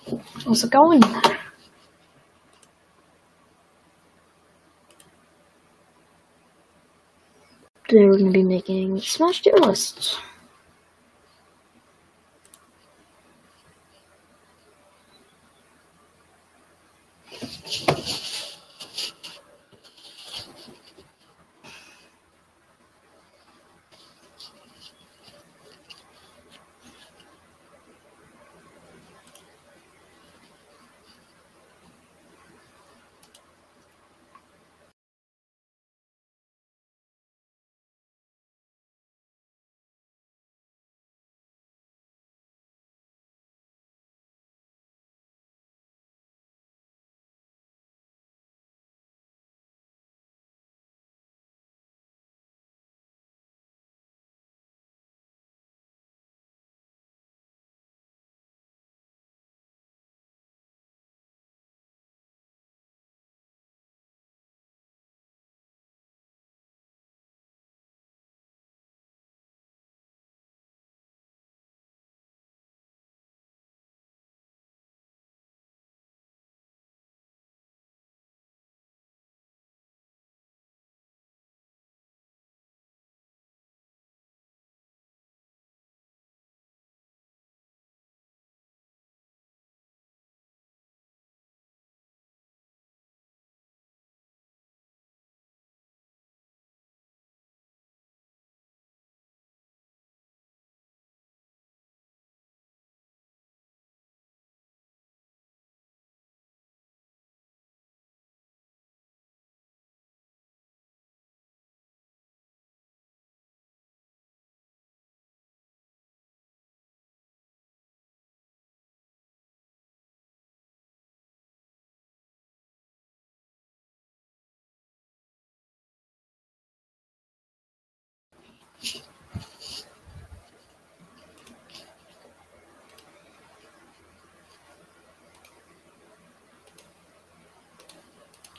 How's it going? Today we're going to be making Smash tier lists.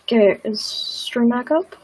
Okay, is stream back up?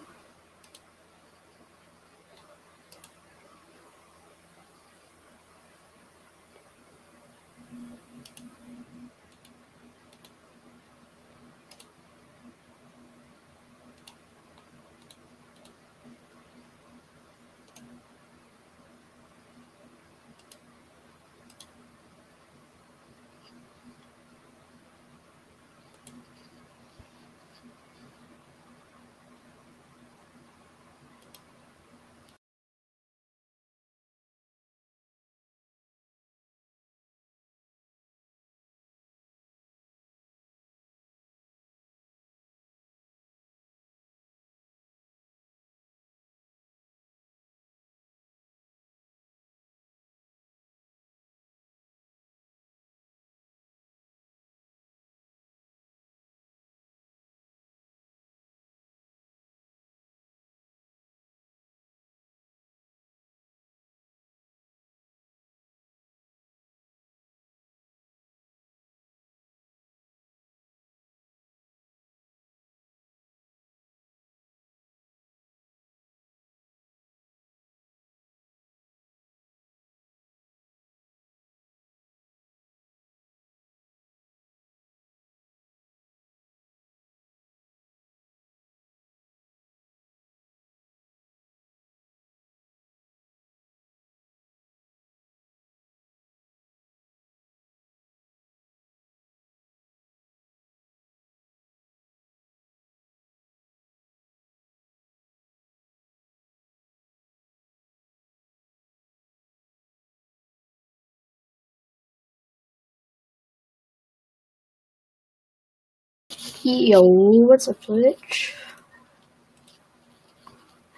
Yo, what's up, Twitch?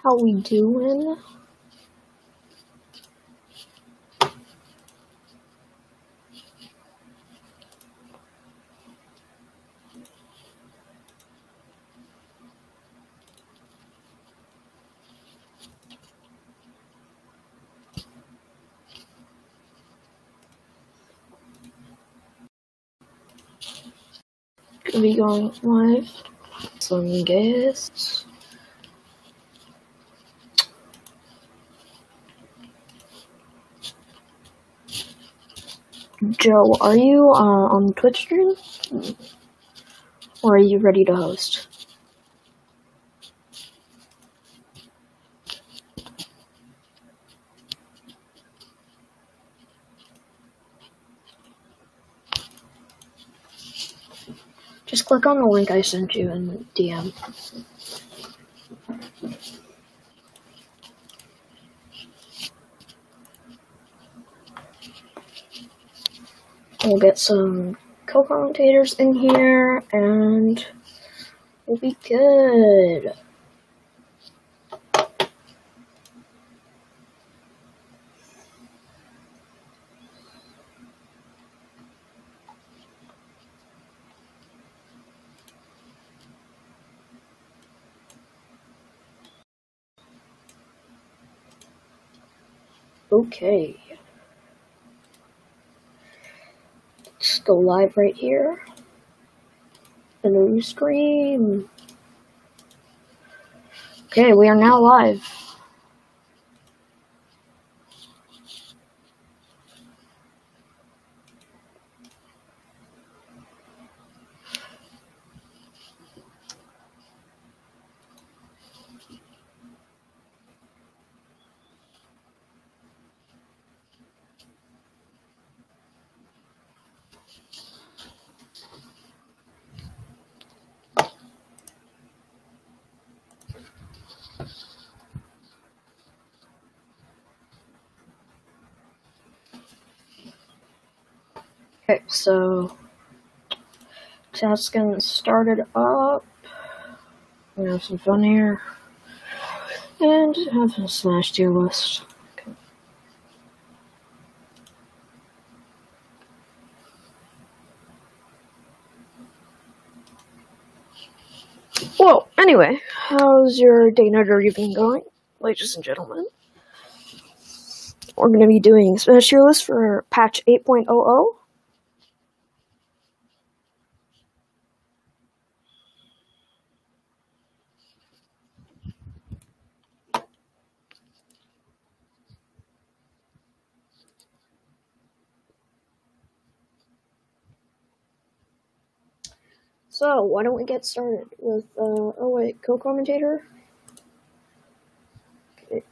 How we doing? Gonna be going live. Some guests. Joe, are you on the Twitch stream? Or are you ready to host? Just click on the link I sent you in DM. We'll get some co-commentators in here, and we'll be good. Okay. Let's go live right here. The new stream. Okay, we are now live. Okay, so just getting started up. We have some fun here. And have a Smash tier list. Okay. Well, anyway, how's your day night or evening going, ladies and gentlemen? We're going to be doing Smash tier list for patch 8.00. So, why don't we get started with, oh wait, co-commentator? Okay.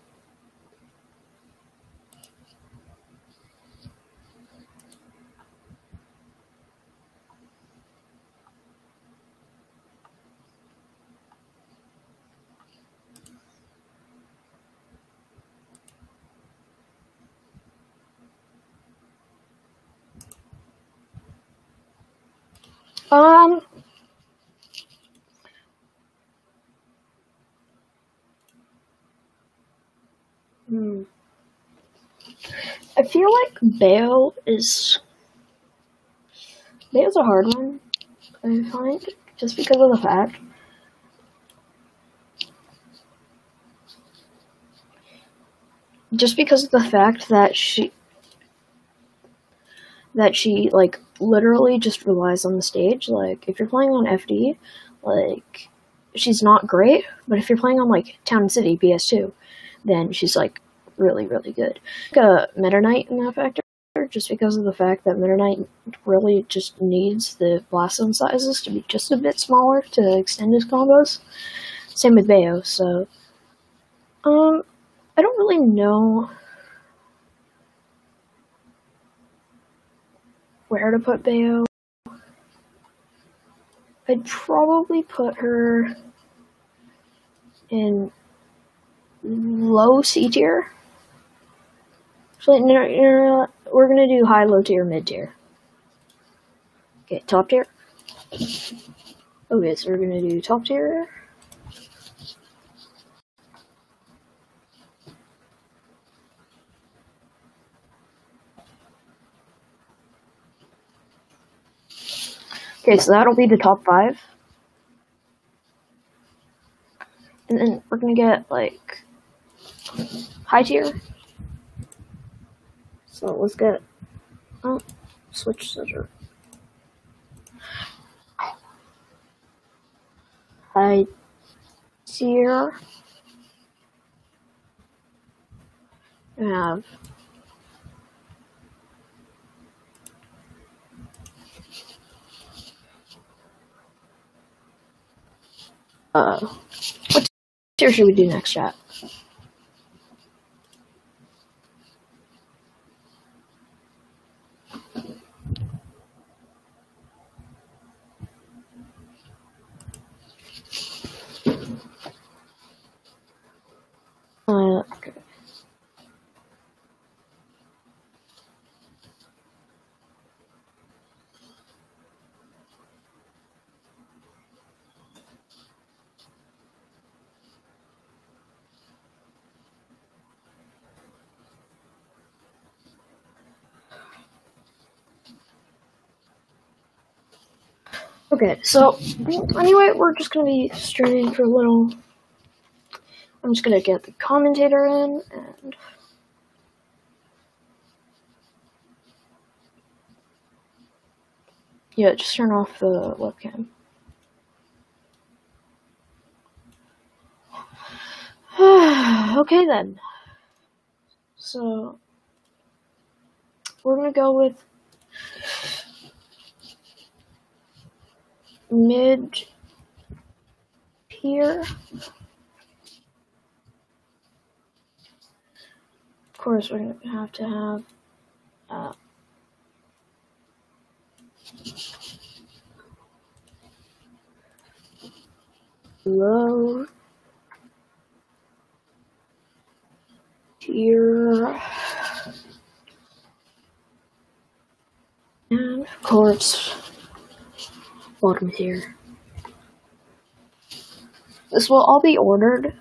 I feel like Bayo's a hard one, I find, just because of the fact that she like literally just relies on the stage. Like if you're playing on FD, like she's not great, but if you're playing on like Town and City PS2, then she's like really good. Like a Meta Knight in that factor, just because of the fact that Meta Knight really just needs the blast zone sizes to be just a bit smaller to extend his combos. Same with Bayo, so I don't really know where to put Bayo. I'd probably put her in low C tier. Actually, no, we're gonna do high, low tier, mid tier. Okay, top tier. Okay, so we're gonna do top tier. Okay, so that'll be the top 5. And then we're gonna get, like, high tier. So let's get, switch scissor. High tier. We have What tier should we do next, chat? Okay. Okay, so anyway, we're just gonna be streaming for a little. I'm just gonna get the commentator in and yeah, just turn off the webcam. Okay then. So we're gonna go with mid tier. Of course, we're gonna have to have low tier, and of course, bottom tier. This will all be ordered.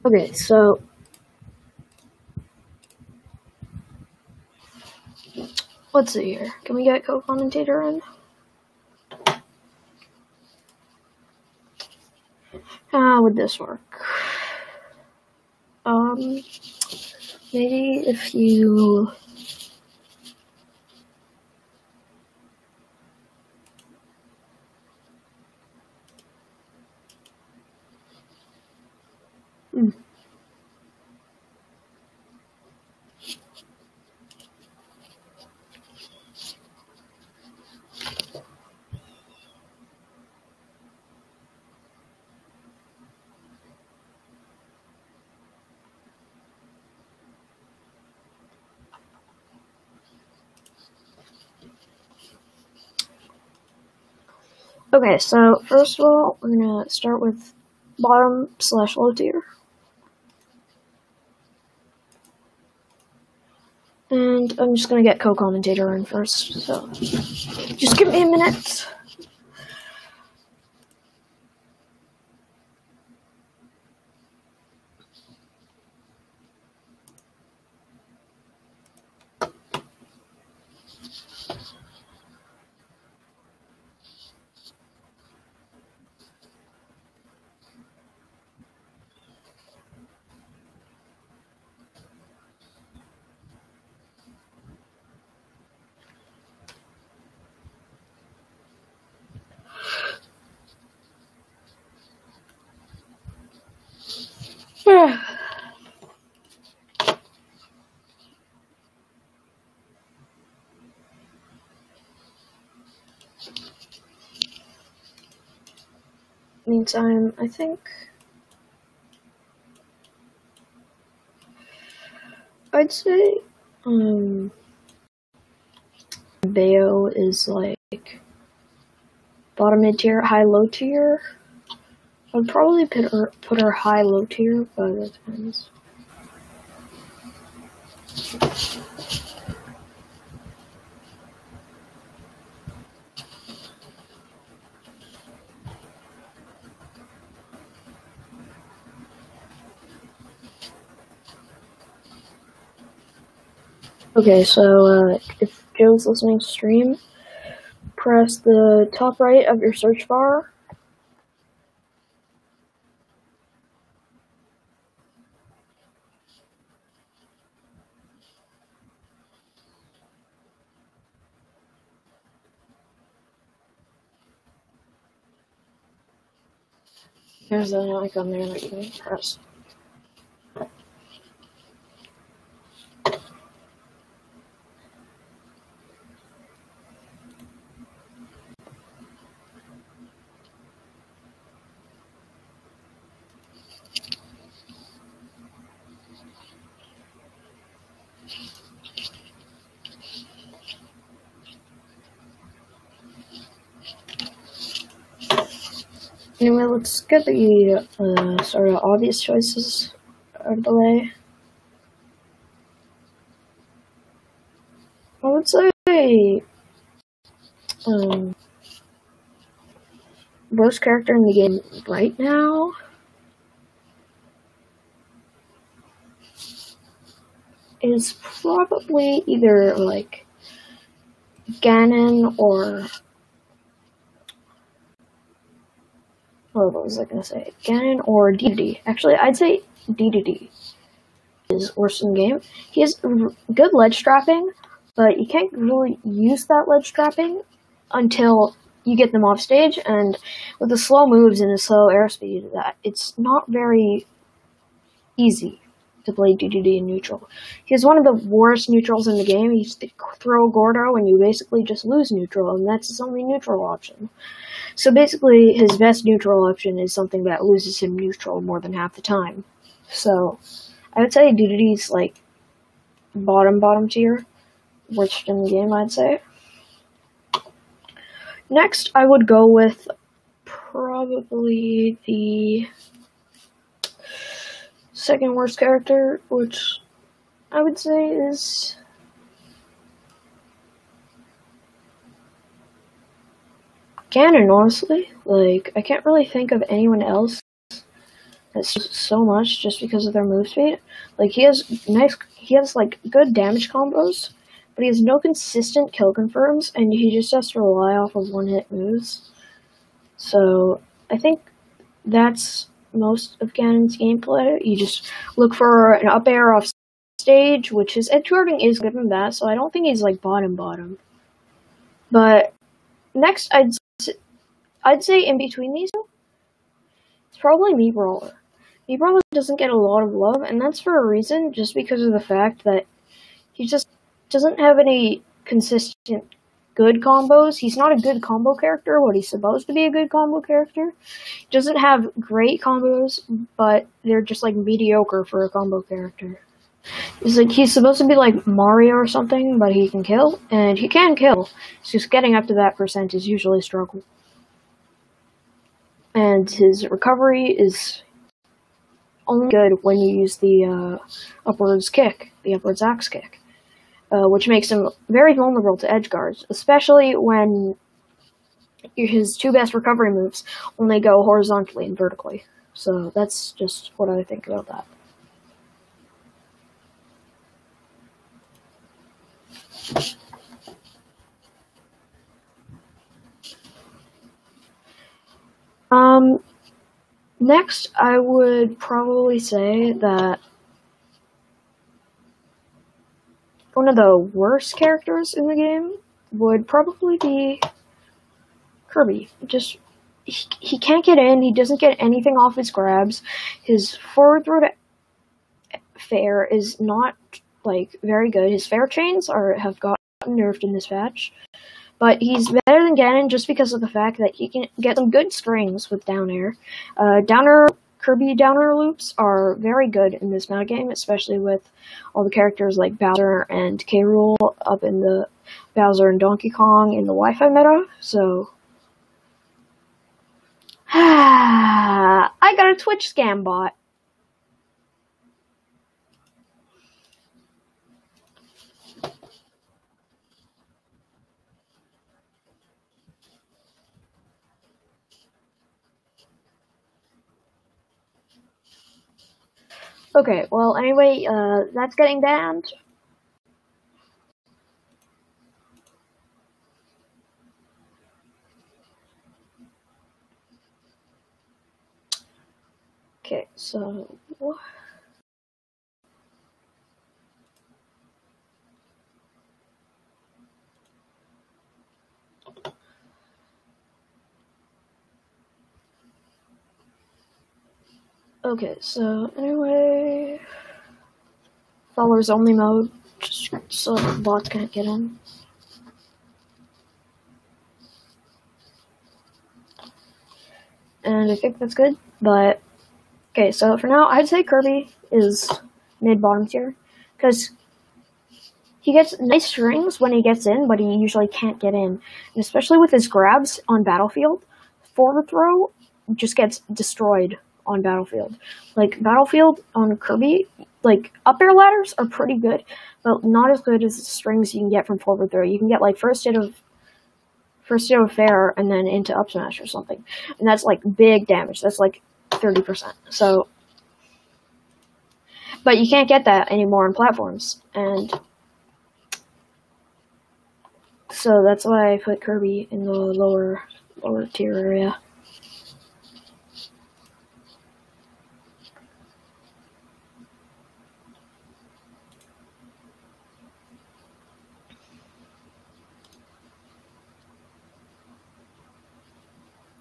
Okay, so let's see here. Can we get co-commentator in? How would this work? Maybe if you Okay, so first of all, we're gonna start with bottom/low tier. And I'm just gonna get co-commentator in first, so just give me a minute. Meantime, I think I'd say Bayo is like bottom mid tier, high low tier. I'd probably put her high low tier, but it depends. Okay, so if Joe's listening to stream, press the top right of your search bar. There's an icon there that you can press. Anyway, let's get the sort of obvious choices out of the way. I would say worst character in the game right now is probably either like Ganon or what was I gonna say? Ganon or Dedede. Actually, I'd say Dedede is worse in the game. He has good ledge trapping, but you can't really use that ledge trapping until you get them off stage, and with the slow moves and the slow airspeed, it's not very easy to play Dedede in neutral. He's one of the worst neutrals in the game. You throw Gordo and you basically just lose neutral, and that's his only neutral option. So basically, his best neutral option is something that loses him neutral more than half the time. So I would say Dedede's like bottom tier, worst in the game, I'd say. Next, I would go with probably the second worst character, which I would say is Ganon, honestly. Like, I can't really think of anyone else that's so much just because of their move speed. Like, he has like good damage combos, but he has no consistent kill confirms, and he just has to rely off of one-hit moves. So I think that's most of Ganon's gameplay. You just look for an up air off stage, which his edge guarding is good in that, so I don't think he's like bottom. But next, I'd say in between these two, it's probably Mii Brawler. Mii Brawler doesn't get a lot of love, and that's for a reason, just because of the fact that he just doesn't have any consistent good combos. He's not a good combo character, what he's supposed to be a good combo character. He doesn't have great combos, but they're just like mediocre for a combo character. He's supposed to be like Mario or something, but he can kill, and he can kill. It's just getting up to that percent is usually a struggle. And his recovery is only good when you use the upwards kick, the upwards axe kick. Which makes him very vulnerable to edge guards, especially when his two best recovery moves only go horizontally and vertically. So that's just what I think about that. Next, I would probably say that one of the worst characters in the game would probably be Kirby. Just, he can't get in, he doesn't get anything off his grabs, his forward throw to fair is not, like, very good. His fair chains have gotten nerfed in this patch, but he's better than Ganon just because of the fact that he can get some good strings with down air. Kirby downer loops are very good in this metagame, especially with all the characters like Bowser and K. Rool up in the Bowser and Donkey Kong in the Wi-Fi meta. So, I got a Twitch scam bot. Okay, well, anyway, that's getting banned. Okay, so... Okay, so anyway, followers only mode, just so the bots can't get in. And I think that's good, but okay, so for now, I'd say Kirby is mid-bottom tier, because he gets nice strings when he gets in, but he usually can't get in. And especially with his grabs on Battlefield, forward throw just gets destroyed on Battlefield. Like, Battlefield on Kirby, like, up air ladders are pretty good, but not as good as the strings you can get from forward throw. You can get, like, first hit of fair and then into up smash or something. And that's, like, big damage. That's, like, 30%. So, but you can't get that anymore on platforms. And so that's why I put Kirby in the lower tier area.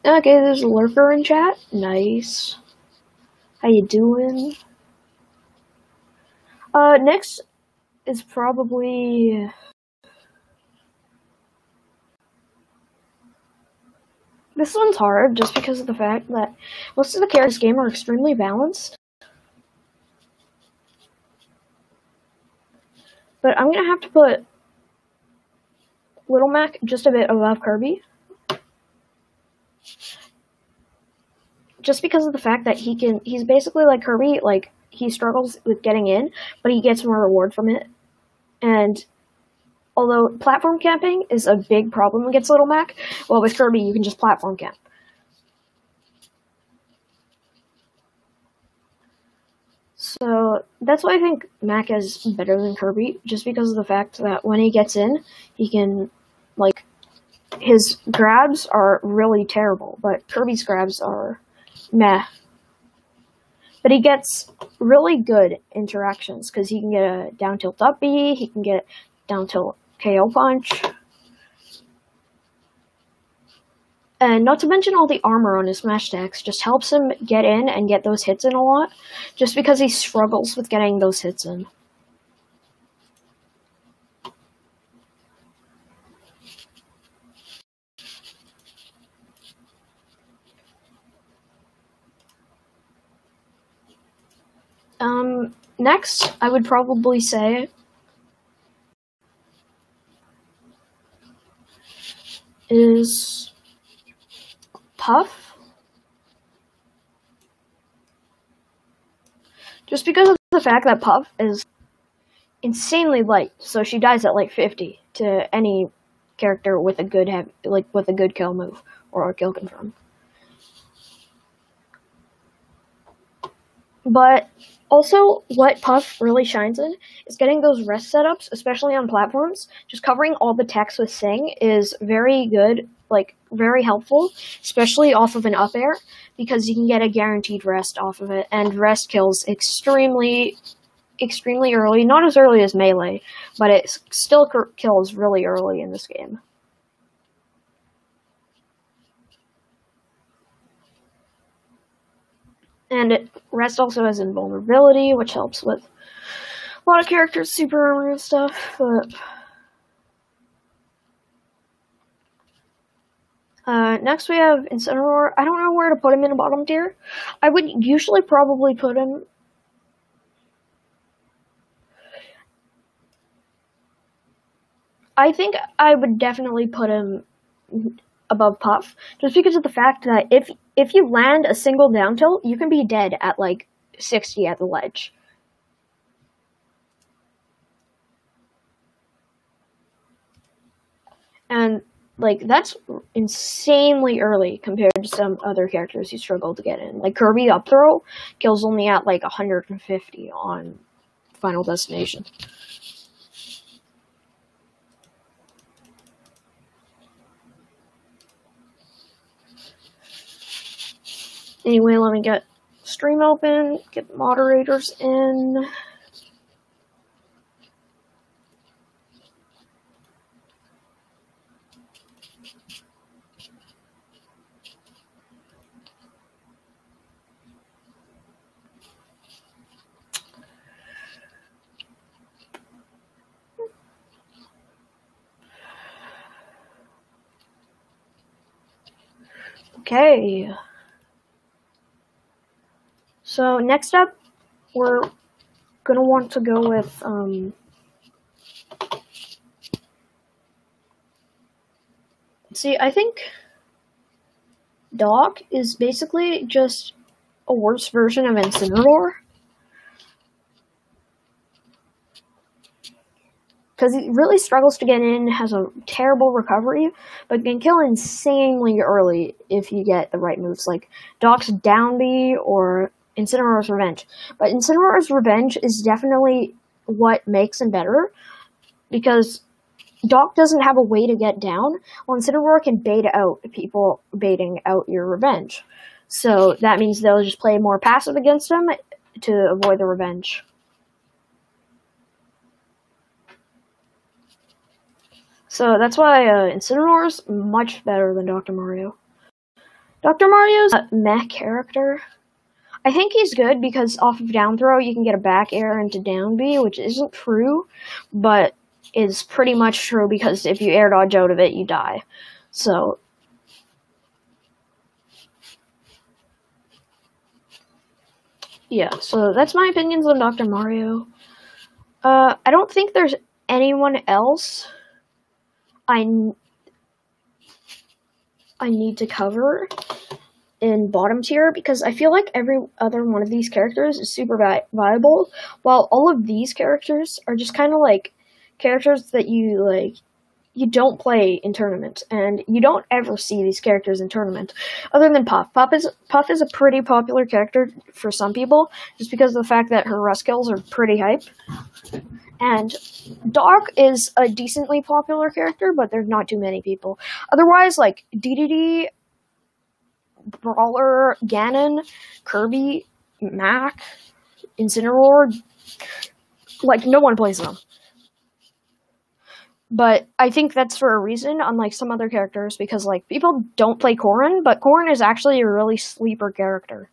Okay, there's a lurker in chat. Nice. How you doing? Next is probably... This one's hard, just because of the fact that most of the characters in this game are extremely balanced. But I'm gonna have to put Little Mac just a bit above Kirby. Just because of the fact that he's basically like Kirby, like, he struggles with getting in, but he gets more reward from it. And although platform camping is a big problem against Little Mac, well, with Kirby, you can just platform camp. So that's why I think Mac is better than Kirby, just because of the fact that when he gets in, he can, like, his grabs are really terrible, but Kirby's grabs are meh. But he gets really good interactions, because he can get a down tilt up B, he can get down tilt KO punch. And not to mention all the armor on his smash stacks just helps him get in and get those hits in a lot, just because he struggles with getting those hits in. Next, I would probably say is Puff. Just because of the fact that Puff is insanely light, so she dies at like 50 to any character with a good with a good kill move or a kill confirm. But also, what Puff really shines in is getting those rest setups, especially on platforms. Just covering all the text with Sing is very good, like, very helpful, especially off of an up air, because you can get a guaranteed rest off of it, and rest kills extremely early. Not as early as Melee, but it still kills really early in this game. And rest also has invulnerability, which helps with a lot of characters' super armor and stuff, but... next we have Incineroar. I don't know where to put him in the bottom tier. I would usually probably put him... I think I would definitely put him above Puff, just because of the fact that if you land a single down tilt, you can be dead at like 60 at the ledge. And like, that's insanely early compared to some other characters who struggle to get in. Like Kirby up throw kills only at like 150 on Final Destination. Anyway, let me get stream open, get the moderators in. Okay. So next up, we're gonna want to go with see, I think Doc is basically just a worse version of Incineroar. Because he really struggles to get in, has a terrible recovery, but can kill insanely early if you get the right moves, like Doc's Down B or Incineroar's Revenge. But Incineroar's Revenge is definitely what makes him better, because Doc doesn't have a way to get down, while Incineroar can bait out people baiting out your Revenge. So that means they'll just play more passive against him to avoid the Revenge. So that's why Incineroar is much better than Dr. Mario. Dr. Mario's a meh character. I think he's good because off of down throw you can get a back air into down B, which isn't true, but is pretty much true because if you air dodge out of it, you die. So yeah, so that's my opinions on Dr. Mario. I don't think there's anyone else I need to cover in bottom tier, because I feel like every other one of these characters is super viable, while all of these characters are just kind of like characters that you don't play in tournament, and you don't ever see these characters in tournament, other than Puff. Puff is a pretty popular character for some people, just because of the fact that her rust kills are pretty hype. And Doc is a decently popular character, but there's not too many people. Otherwise, like DDD, Brawler, Ganon, Kirby, Mac, Incineroar, like no one plays them. But I think that's for a reason, unlike some other characters, because like people don't play Corrin, but Corrin is actually a really sleeper character.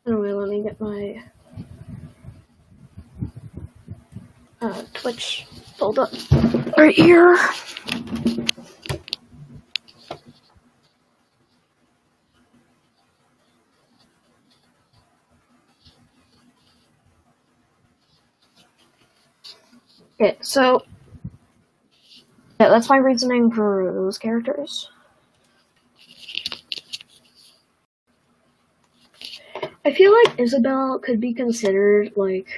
Anyway, let me get my Twitch pulled up right here. Okay, so yeah, that's my reasoning for those characters. I feel like Isabelle could be considered like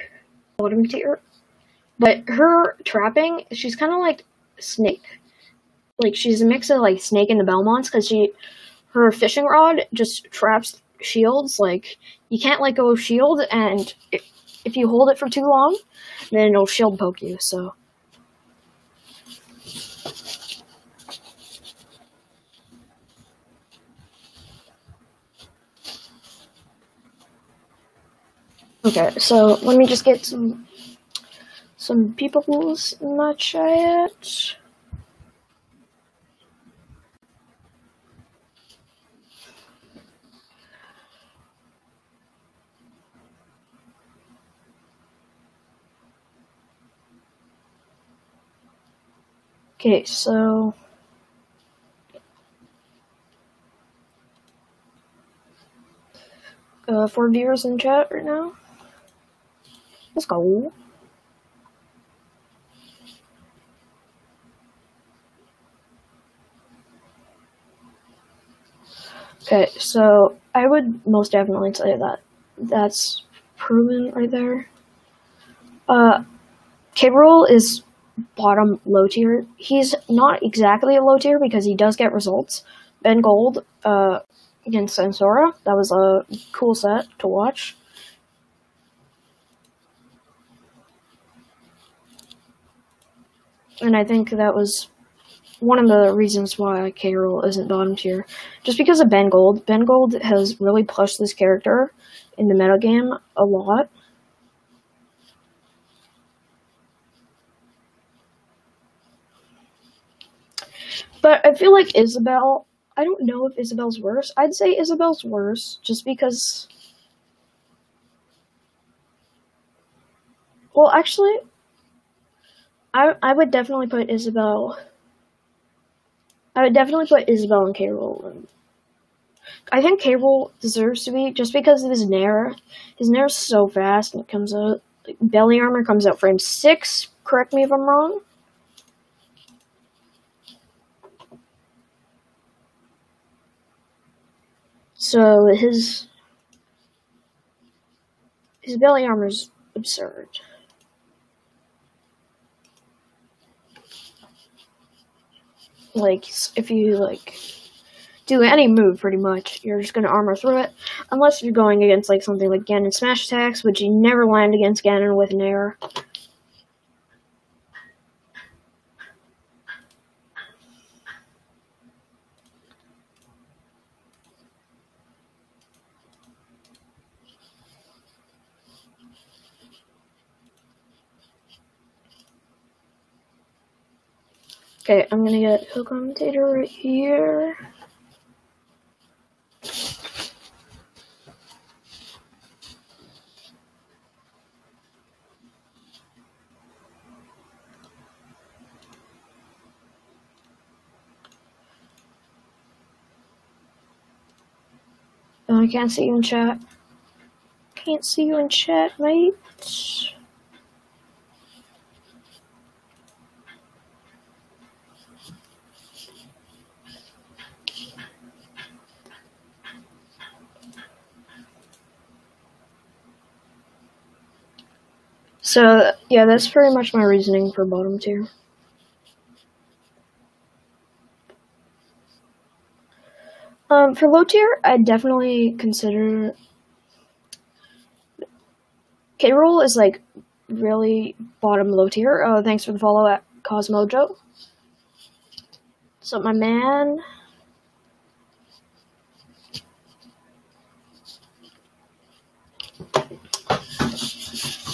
bottom tier, but her trapping, she's kind of like Snake. Like she's a mix of like Snake and the Belmonts, because her fishing rod just traps shields. Like you can't let go of shield, and if you hold it for too long, then it'll shield poke you. So. Okay, so let me just get some people's in my chat. Okay, so 4 viewers in chat right now. Let's go. Okay, so I would most definitely say that that's proven right there. K-Rool is bottom low tier. He's not exactly a low tier because he does get results. Ben Gold against Sensora, that was a cool set to watch. And I think that was one of the reasons why K-Rool isn't bottom tier. Just because of Ben Gold. Ben Gold has really pushed this character in the metagame a lot. But I feel like Isabelle I don't know if Isabel's worse. I'd say Isabel's worse, just because... Well, actually, I would definitely put Isabel... I would definitely put Isabel and K-Rool. I think K-Rool deserves to be, just because of his Nair. His Nair's so fast, and it comes out... Like, belly armor comes out frame 6, correct me if I'm wrong. So, his belly armor's absurd. Like, if you, like, do any move, pretty much, you're just gonna armor through it. Unless you're going against, like, something like Ganon Smash Attacks, which you never land against Ganon with Nair. Okay, I'm gonna get Hill Commentator right here. Oh, I can't see you in chat. Can't see you in chat, mate. So, yeah, that's pretty much my reasoning for bottom tier. For low tier, I'd definitely consider... K-Rool is, like, really bottom low tier. Oh, thanks for the follow at Cosmojo. What's up, my man?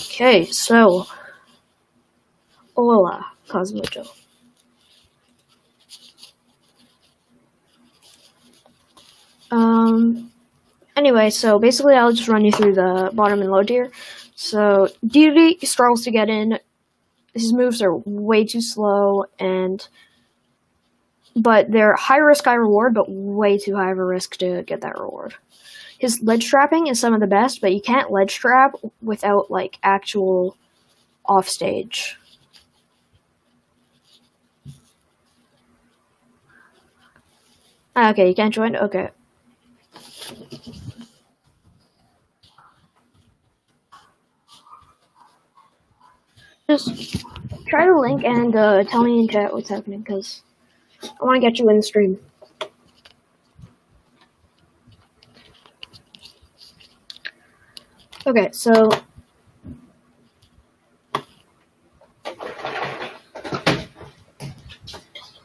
Okay, so... Hola, Cosmojo. Anyway, so basically I'll just run you through the bottom and low tier. So, Deity struggles to get in. His moves are way too slow, but they're high risk, high reward, but way too high of a risk to get that reward. His ledge trapping is some of the best, but you can't ledge trap without, like, actual offstage. Okay, you can't join? Okay. Just try to link and tell me in chat what's happening, because I want to get you in the stream. Okay, so...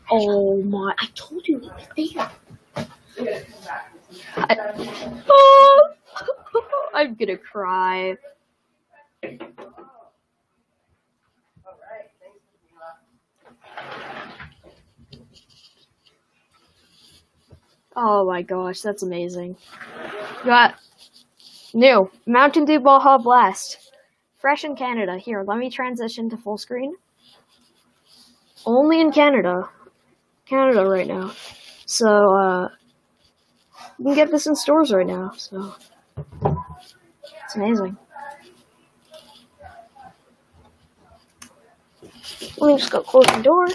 Oh my... I told you it was there. I'm gonna cry. Oh my gosh, that's amazing. Got new Mountain Dew Baja Blast. Fresh in Canada. Here, let me transition to full screen. Only in Canada. Canada right now. So, you can get this in stores right now, so it's amazing. Let me just go close the door.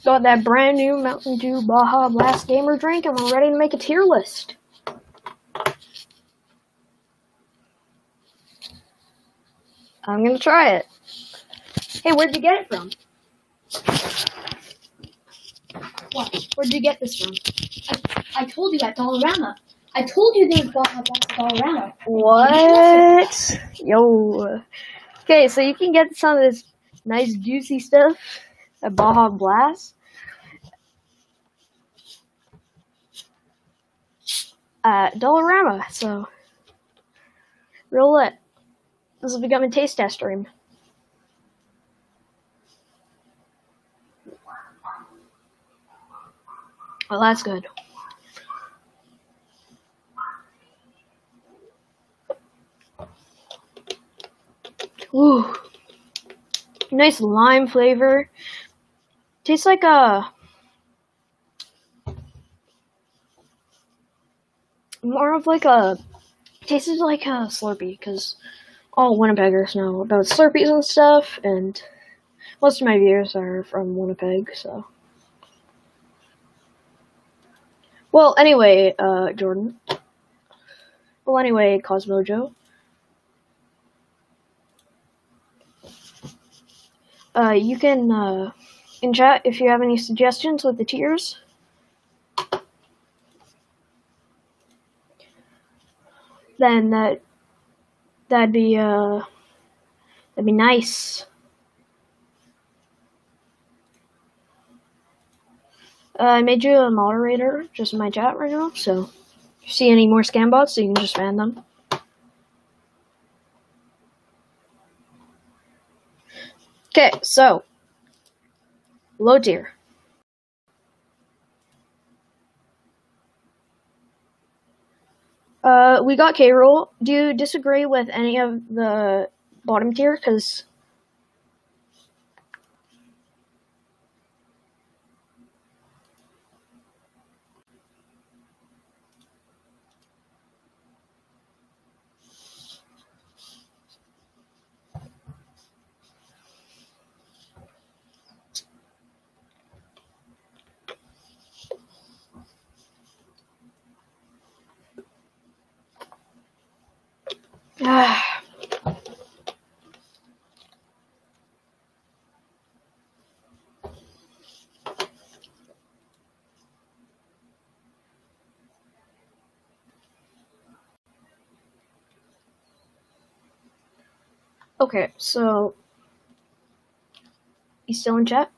Got that brand new Mountain Dew Baja Blast Gamer drink, and we're ready to make a tier list. I'm gonna try it. Hey, where'd you get it from? What? Where'd you get this from? I told you at Dollarama. I told you there was Baja Blast at Dollarama. What? Yo. Okay, so you can get some of this nice juicy stuff at Baja Blast at Dollarama. So Real lit. This will become a taste test stream. Well, that's good. Ooh. Nice lime flavor. Tastes like a... more of like a... tastes like a Slurpee, because all Winnipeggers know about Slurpees and stuff, and most of my viewers are from Winnipeg, so... Well, anyway, Jordan. Well, anyway, Cosmojo. You can, in chat if you have any suggestions with the tiers. Then that'd be nice. I made you a moderator just in my chat right now, so if you see any more scam bots, you can just ban them. Okay, so low tier. We got K-Rool. Do you disagree with any of the bottom tier? Because okay, so you still in chat?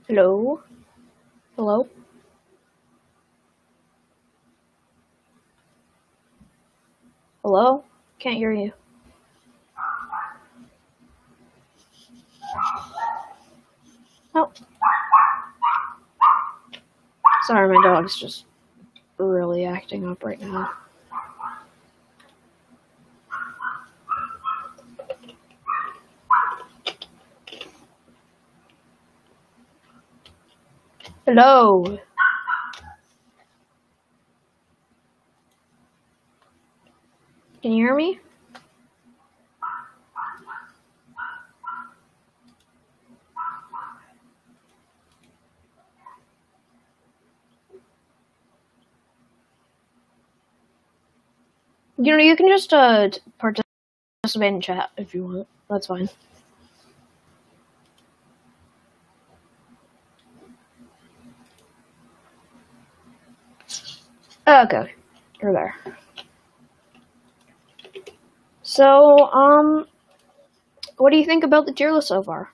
Hello? Hello? Hello? Can't hear you. Oh. Sorry, my dog's just really acting up right now. Hello? Can you hear me? You know, you can just participate in chat if you want. That's fine. Okay, you're there. So, what do you think about the tier list so far?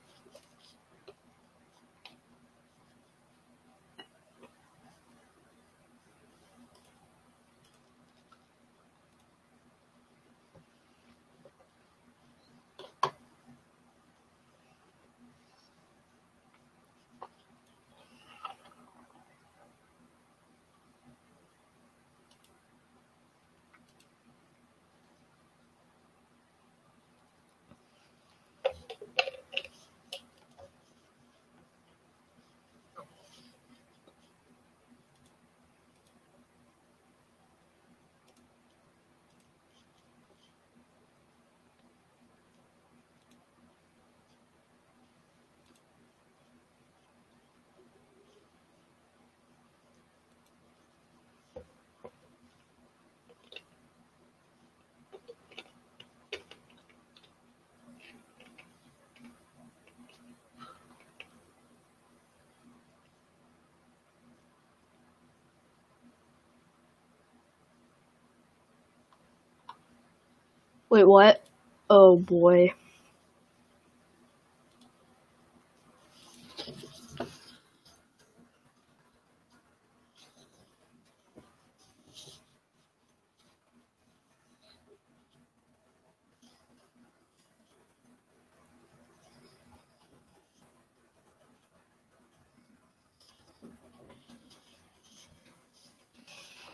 Wait, what? Oh boy.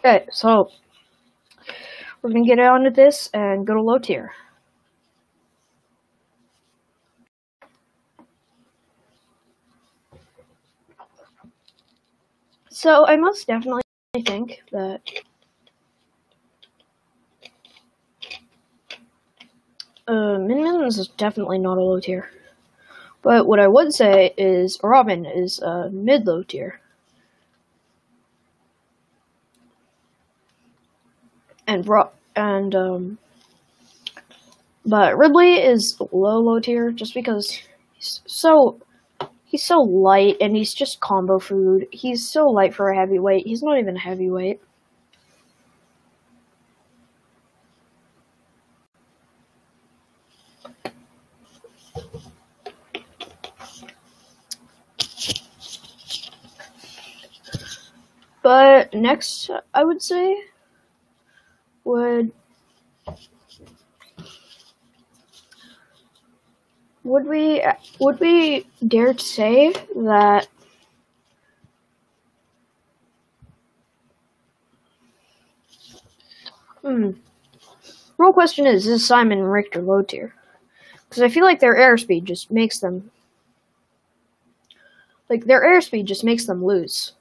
Okay, so we're gonna get onto this and go to low tier. So I most definitely think that Min Min is definitely not a low tier. But what I would say is Robin is mid-low tier. But Ridley is low tier just because he's so light and he's just combo food. He's so light for a heavyweight. He's not even a heavyweight. But next, I would say, would we dare to say that real question is Simon and Richter low tier? Because I feel like their airspeed just makes them lose.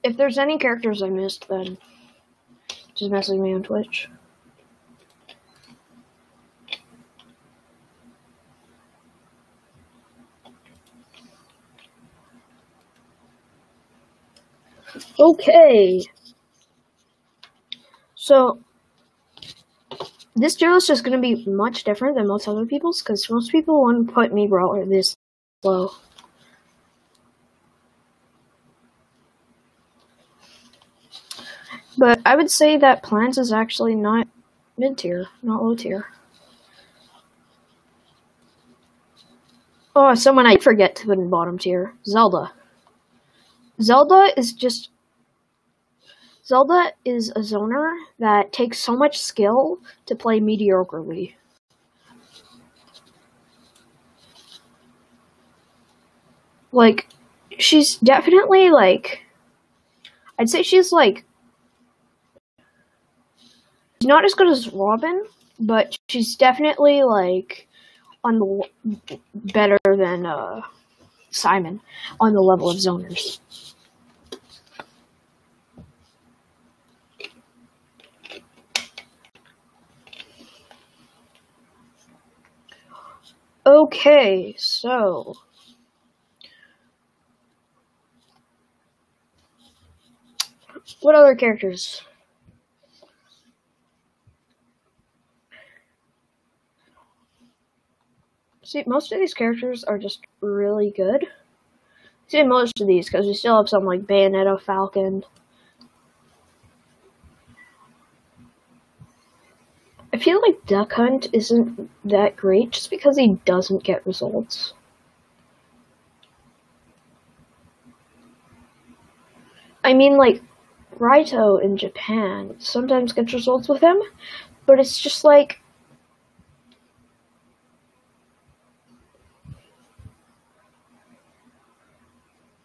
If there's any characters I missed, then just message me on Twitch. Okay. So, this duel is just going to be much different than most other people's, because most people want to put me brawler this low. But I would say that Plants is actually not mid-tier, not low-tier. Oh, someone I forget to put in bottom tier. Zelda. Zelda is a zoner that takes so much skill to play mediocrely. Like, she's definitely, like, I'd say she's, like, she's not as good as Robin, but she's definitely, like, on the better than Simon on the level of zoners. Okay, so what other characters? See, most of these characters are just really good. See, most of these, because we still have some like Bayonetta, Falcon. I feel like Duck Hunt isn't that great just because he doesn't get results. I mean, like, Raito in Japan sometimes gets results with him, but it's just like,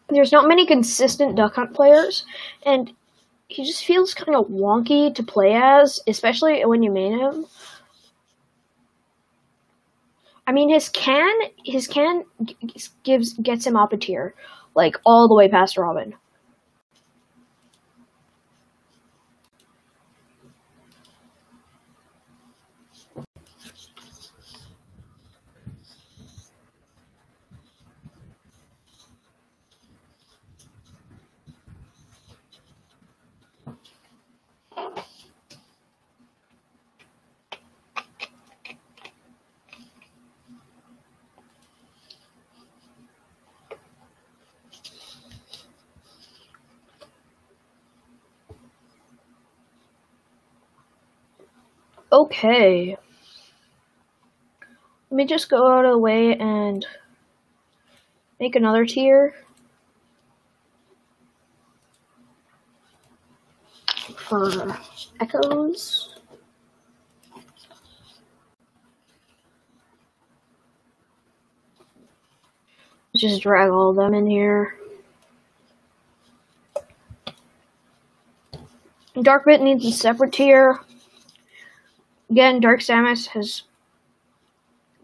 there's not many consistent Duck Hunt players, and he just feels kind of wonky to play as, especially when you main him. I mean, his can gets him up a tier, like all the way past Robin. Okay. Let me just go out of the way and make another tier for echoes. Just drag all of them in here. Dark-Bit needs a separate tier. Again, Dark Samus has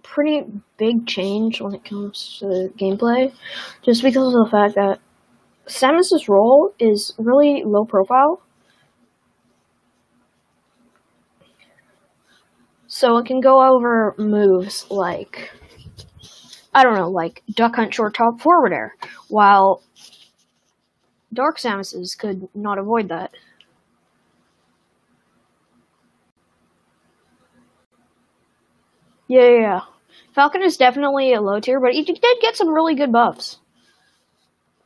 pretty big change when it comes to gameplay, just because of the fact that Samus's role is really low profile. So it can go over moves like, I don't know, like Duck Hunt short top forward air, while Dark Samus's could not avoid that. Yeah. Falcon is definitely a low tier, but he did get some really good buffs.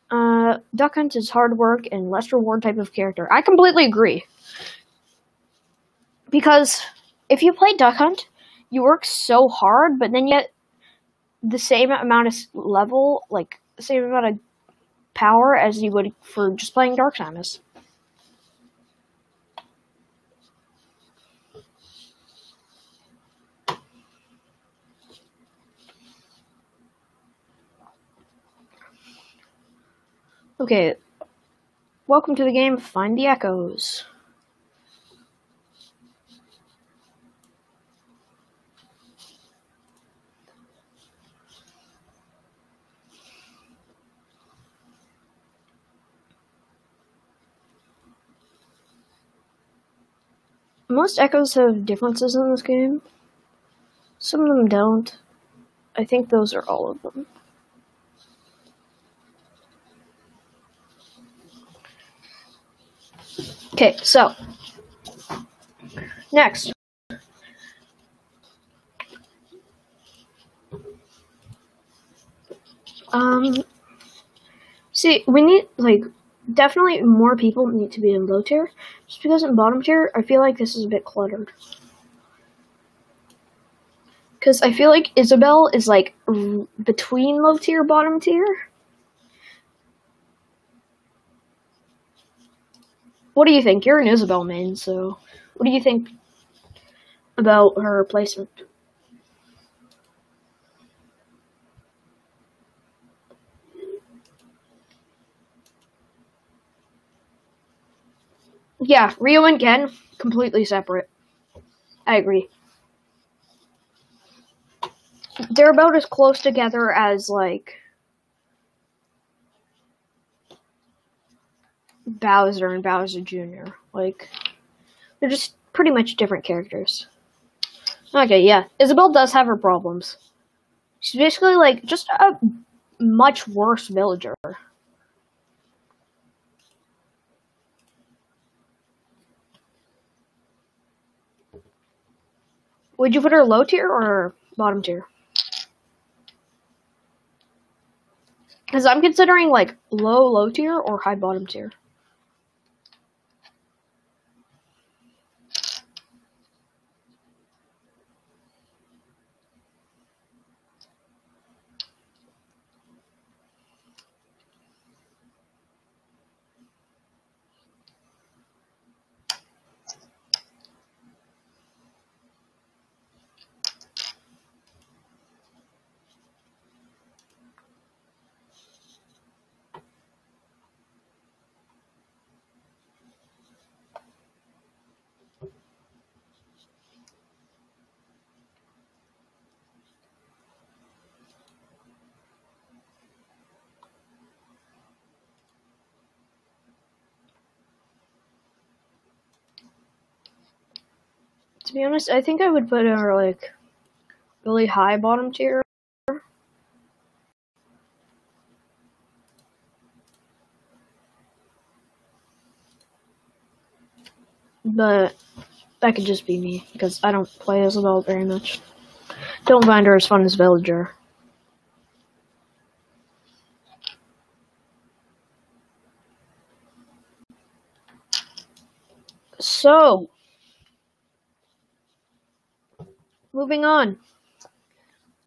Duck Hunt is hard work and less reward type of character. I completely agree. Because if you play Duck Hunt, you work so hard, but then yet the same amount of level, like the same amount of power as you would for just playing Dark Samus. Okay, welcome to the game Find the Echoes. Most echoes have differences in this game. Some of them don't. I think those are all of them. Okay, so next. See, we need, like, definitely more people need to be in low tier, just because in bottom tier, I feel like this is a bit cluttered. Because I feel like Isabelle is, like, between low tier, bottom tier. What do you think? You're an Isabelle main, so what do you think about her placement? Yeah, Ryo and Ken, completely separate. I agree. They're about as close together as, like, Bowser and Bowser Jr. Like, they're just pretty much different characters. Okay, yeah. Isabelle does have her problems. She's basically, like, just a much worse villager. Would you put her low tier or bottom tier? Because I'm considering, like, low tier or high bottom tier. To be honest, I think I would put her like really high bottom tier. But that could just be me, because I don't play Isabelle very much. Don't find her as fun as Villager. So, moving on.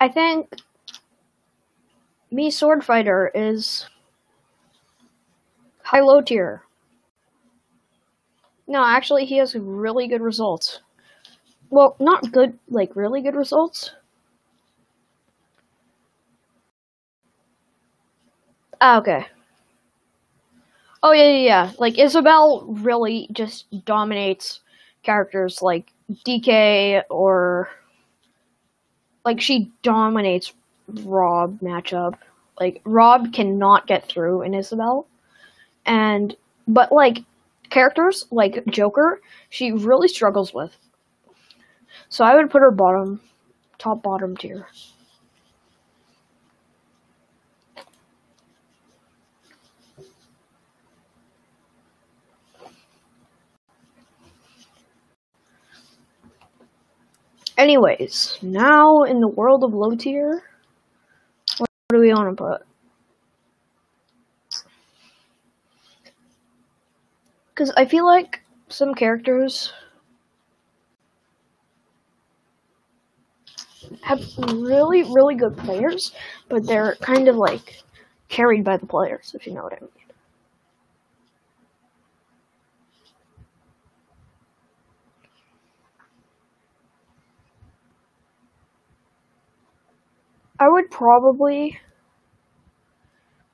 I think Mii Swordfighter is high-low tier. No, actually, he has really good results. Well, not good, like, really good results. Okay. Oh, yeah. Like, Isabelle really just dominates characters like DK or... Like, she dominates Rob matchup. Like, Rob cannot get through in Isabelle. But, like, characters like Joker, she really struggles with. So I would put her top bottom tier. Anyways, now in the world of low tier, what do we want to put? Because I feel like some characters have really, really good players, but they're kind of like carried by the players, if you know what I mean. I would probably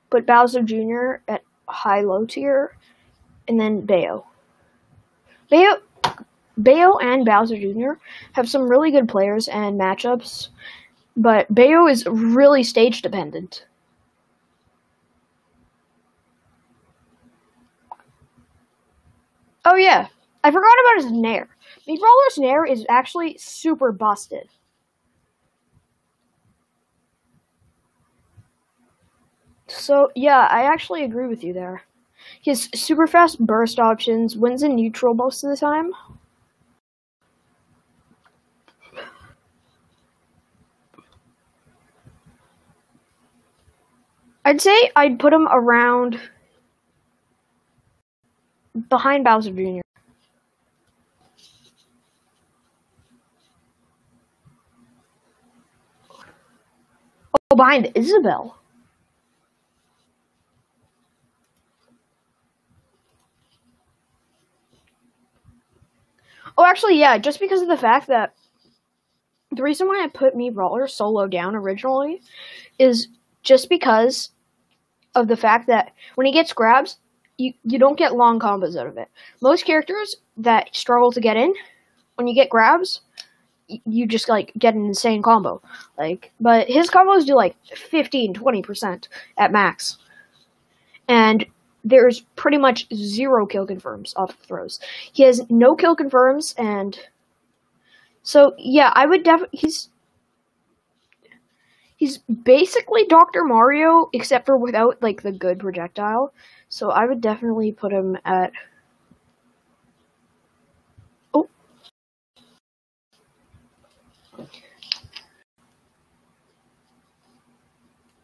put Bowser Jr. at high-low tier, and then Bayo. Bayo and Bowser Jr. have some really good players and matchups, but Bayo is really stage dependent. Oh yeah, I forgot about his Nair. Meat Brawler's Nair is actually super busted. So yeah, I actually agree with you there. His super fast burst options, wins in neutral most of the time. I'd say I'd put him around behind Bowser Jr. Oh, behind Isabelle. Oh, actually, yeah, just because of the fact that the reason why I put Mii Brawler so low down originally is just because of the fact that when he gets grabs, you don't get long combos out of it. Most characters that struggle to get in, when you get grabs, you just like get an insane combo. But his combos do like 15-20% at max. And there's pretty much 0 kill confirms off the throws. He has no kill confirms, and so yeah, I would he's basically Dr. Mario, except for without like the good projectile. So I would definitely put him at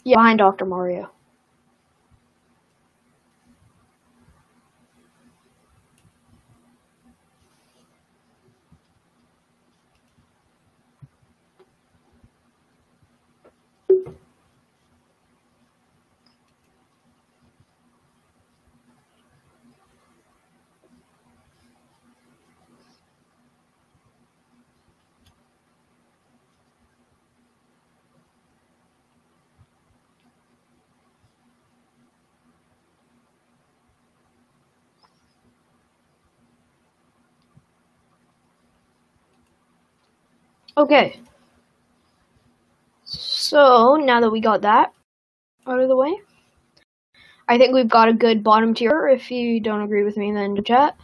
behind Dr. Mario. Okay. So now that we got that out of the way, I think we've got a good bottom tier. If you don't agree with me, then chat.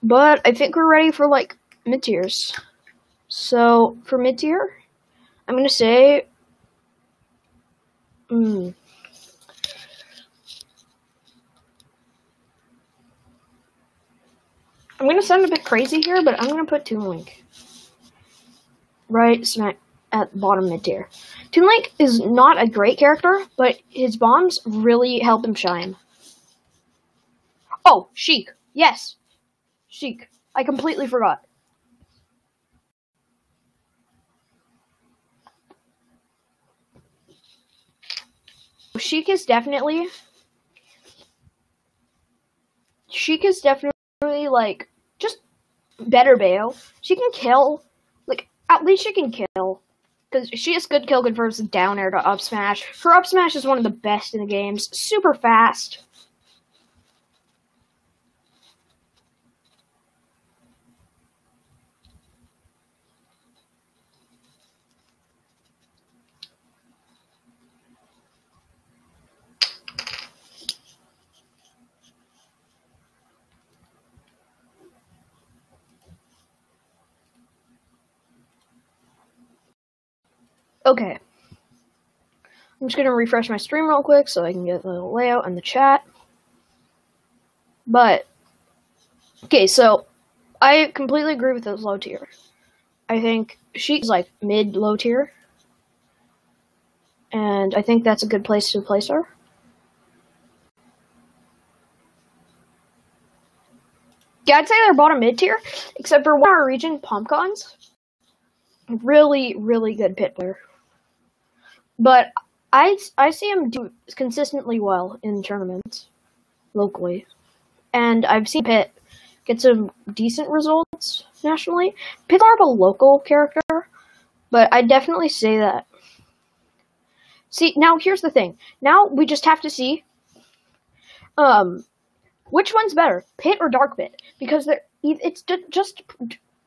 But I think we're ready for, like, mid-tiers. So, for mid-tier, I'm going to say... I'm going to sound a bit crazy here, but I'm going to put Toon Link right smack at the bottom mid-tier. Toon Link is not a great character, but his bombs really help him shine. Oh, Sheik. Yes. Sheik. I completely forgot. Sheik is definitely, like, just better Bayo. She can kill, like, at least she can kill. Because she has good kill converts down air to up smash. Her up smash is one of the best in the games. Super fast. Okay. I'm just going to refresh my stream real quick so I can get the layout and the chat. But, okay, so I completely agree with this low tier. I think she's like mid-low tier. And I think that's a good place to place her. Yeah, I'd say they're bottom mid-tier, except for one of our region, PompCons. Really, really good pit player. But I see him do consistently well in tournaments, locally. And I've seen Pit get some decent results nationally. Pit's more of a local character, but I'd definitely say that. See, now here's the thing. Now we just have to see which one's better, Pit or Dark Pit, because it's just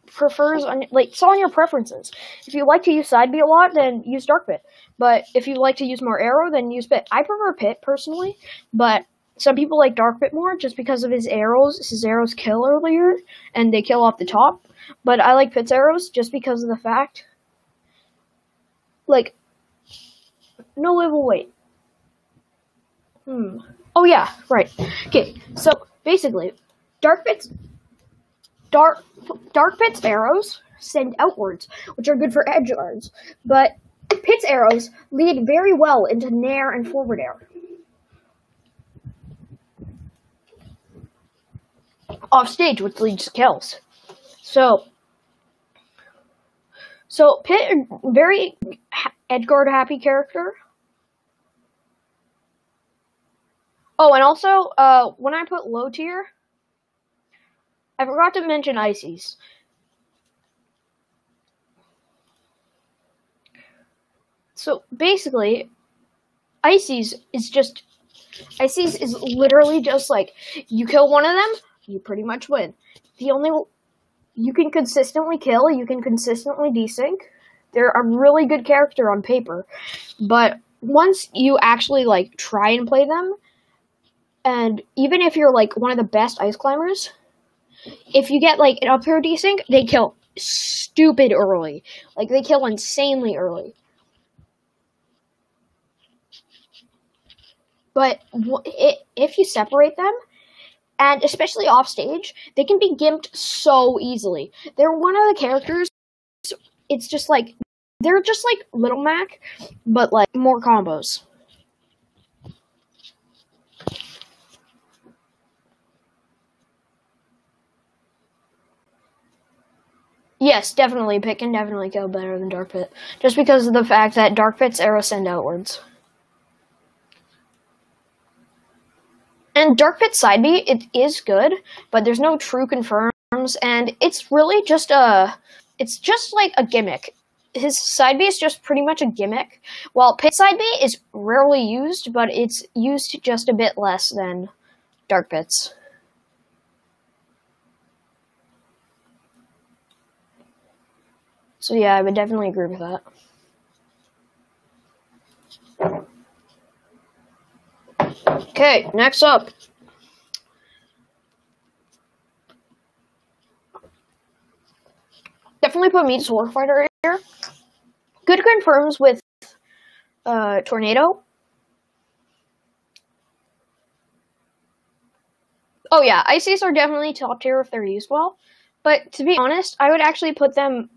prefers on, like, it's on your preferences. If you like to use side B a lot, then use Dark Pit. But if you like to use more arrow, then use Pit. I prefer Pit personally, but some people like Dark Pit more just because of his arrows. His arrows kill earlier, and they kill off the top. But I like Pit's arrows just because of the fact, like, no level, wait. Oh yeah, right. Okay, so basically, Dark Pit's arrows send outwards, which are good for edge guards, but Pit's arrows lead very well into nair and forward air. Off stage, which leads to kills. So Pit, very edge guard happy character. Oh, and also, when I put low tier, I forgot to mention Ices. So basically, Ices is literally just like, you kill one of them, you pretty much win. You can consistently kill, you can consistently desync. They're a really good character on paper, but once you actually, like, try and play them, and even if you're, like, one of the best ice climbers, if you get, like, an up air desync, they kill stupid early. Like, they kill insanely early. But if you separate them, and especially off stage, they can be gimped so easily. They're one of the characters, it's just like, they're just like Little Mac, but, like, more combos. Yes, definitely, Pit can definitely kill better than Dark Pit, just because of the fact that Dark Pit's arrows send outwards. And Dark Pit's side B, it is good, but there's no true confirms, and it's really just it's just like a gimmick. His side B is just pretty much a gimmick, while Pit's side B is rarely used, but it's used just a bit less than Dark Pit's. So yeah, I would definitely agree with that. Okay, next up. Definitely put me Sword Fighter here. Good confirms with Tornado. Oh yeah, Ices are definitely top tier if they're used well. But to be honest, I would actually put them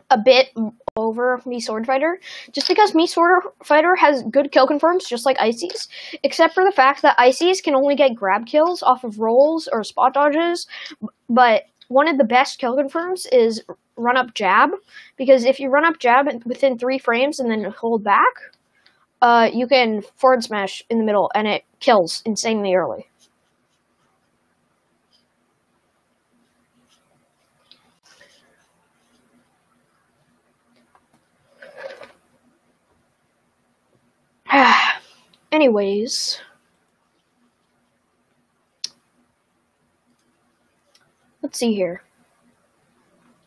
a bit over Mii Sword Fighter, just because Mii Sword Fighter has good kill confirms, just like Ices, except for the fact that Ices can only get grab kills off of rolls or spot dodges, but one of the best kill confirms is run up jab, because if you run up jab within 3 frames and then hold back, you can forward smash in the middle and it kills insanely early. Anyways, let's see here.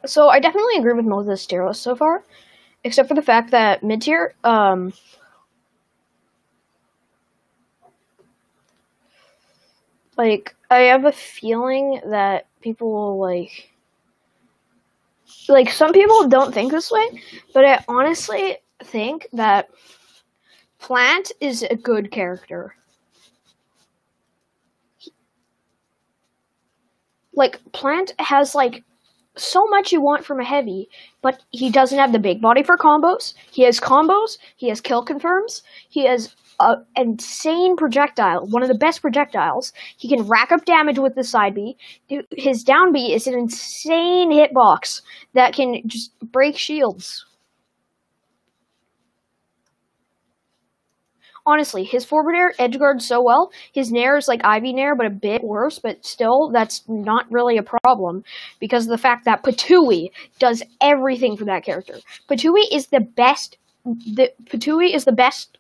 So I definitely agree with most of the tier lists so far, except for the fact that mid tier, like I have a feeling that people will like some people don't think this way, but I honestly think that Plant is a good character. Like, Plant has, like, so much you want from a heavy, but he doesn't have the big body for combos. He has combos, he has kill confirms, he has an insane projectile, one of the best projectiles. He can rack up damage with the side B. His down B is an insane hitbox that can just break shields. Honestly, his forward air edgeguards so well. His nair is like Ivy nair, but a bit worse, but still, that's not really a problem because of the fact that Patui does everything for that character. Patui is the best,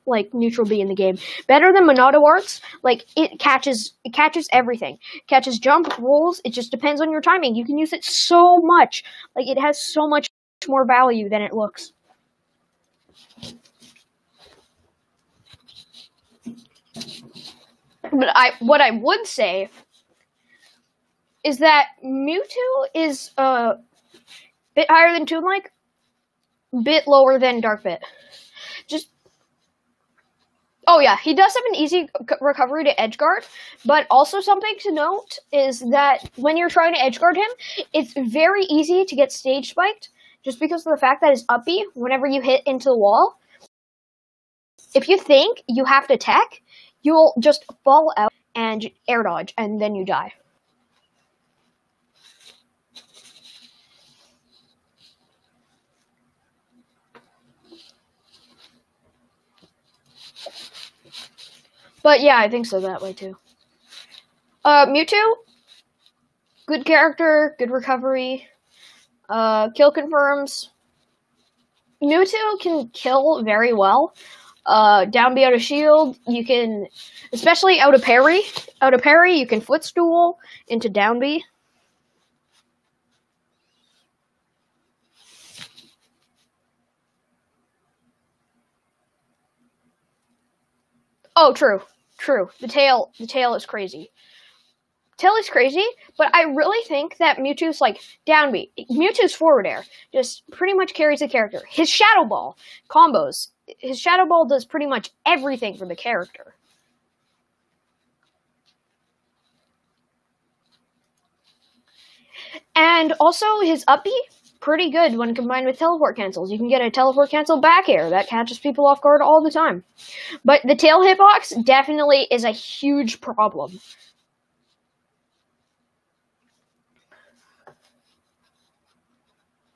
like, neutral B in the game. Better than Monado Arts, like, it catches everything. It catches jump, rolls, it just depends on your timing. You can use it so much. Like, it has so much more value than it looks. But what I would say is that Mewtwo is a bit higher than Toon-like, bit lower than Darkbit. Oh yeah, he does have an easy recovery to edgeguard, but also something to note is that when you're trying to edgeguard him, it's very easy to get stage spiked, just because of the fact that his up B, whenever you hit into the wall, if you think you have to tech, you'll just fall out and air dodge, and then you die. But yeah, I think so that way too. Mewtwo, good character, good recovery, kill confirms. Mewtwo can kill very well. Down B out of shield, you can, especially out of parry, you can footstool into down B. Oh, true. The tail is crazy. Tail is crazy, but I really think that Mewtwo's like down B. Mewtwo's forward air just pretty much carries the character. His Shadow Ball combos. His Shadow Ball does pretty much everything for the character. And also his up B, pretty good when combined with teleport cancels. You can get a teleport cancel back air that catches people off guard all the time. But the tail hitbox definitely is a huge problem.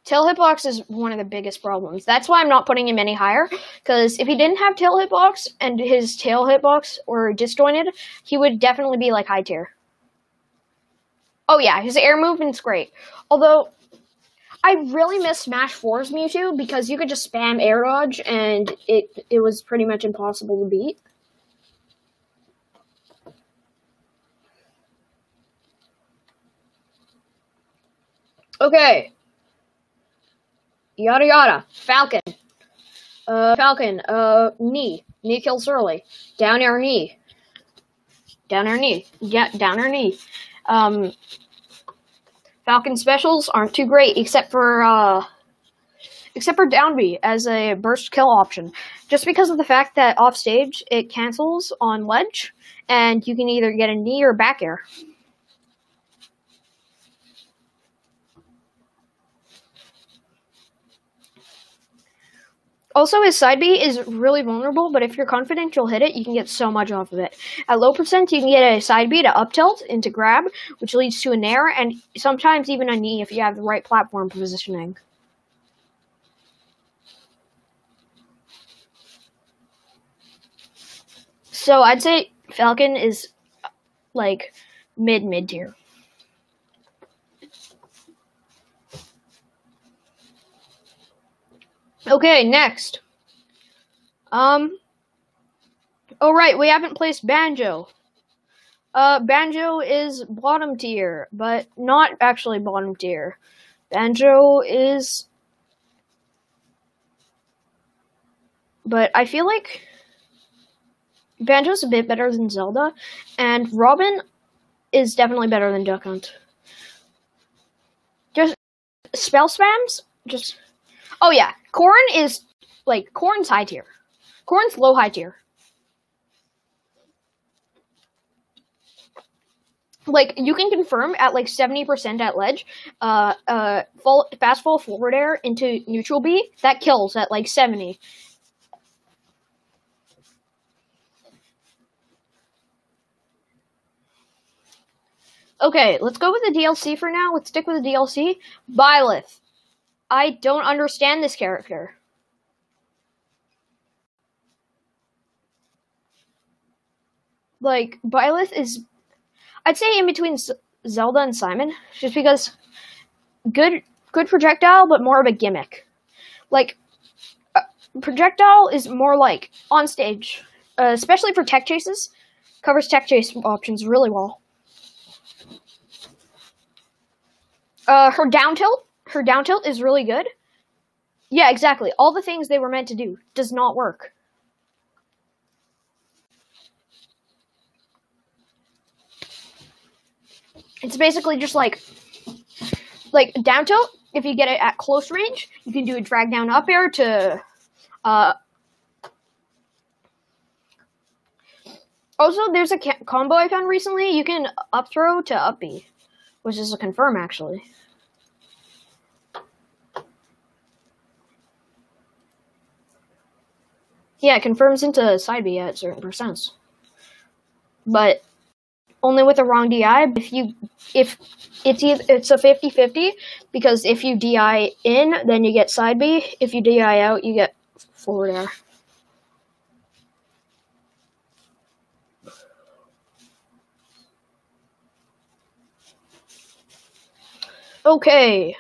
Tail hitbox is one of the biggest problems. That's why I'm not putting him any higher, because if he didn't have tail hitbox and his tail hitbox were disjointed, he would definitely be like high tier. Oh yeah, his air movement's great. Although, I really miss Smash 4's Mewtwo, because you could just spam air dodge and it was pretty much impossible to beat. Okay. Yada yada. Falcon. Knee. Knee kills early. Down air knee. Down air knee. Yeah, down air knee. Falcon specials aren't too great, except for Downbeat as a burst kill option. Just because of the fact that off stage it cancels on ledge, and you can either get a knee or back air. Also, his side B is really vulnerable, but if you're confident you'll hit it, you can get so much off of it. At low percent, you can get a side B to up tilt into grab, which leads to a nair, and sometimes even a knee if you have the right platform positioning. So I'd say Falcon is like mid tier. Okay, next. Oh right, we haven't placed Banjo. Banjo is bottom tier, but not actually bottom tier. Banjo is... But I feel like Banjo's a bit better than Zelda, and Robin is definitely better than Duck Hunt. Just spell spams? Just... Oh yeah, Corrin is, like, Corrin's high tier. Corrin's low high tier. Like, you can confirm at, like, 70% at ledge, fast fall forward air into neutral B, that kills at, like, 70. Okay, let's go with the DLC for now. Let's stick with the DLC. Byleth. I don't understand this character. Like, Byleth is, I'd say, in between Zelda and Simon, just because good projectile, but more of a gimmick. Like, projectile is more like on stage, especially for tech chases, covers tech chase options really well. Her down tilt is really good. Yeah, exactly. All the things they were meant to do does not work. It's basically just like down tilt. If you get it at close range, you can do a drag down up air to. Also, there's a combo I found recently. You can up throw to up B, which is a confirm actually. Yeah, it confirms into side B at certain percents. But only with the wrong DI. If it's a 50-50, because if you DI in, then you get side B. If you DI out, you get forward air. Okay.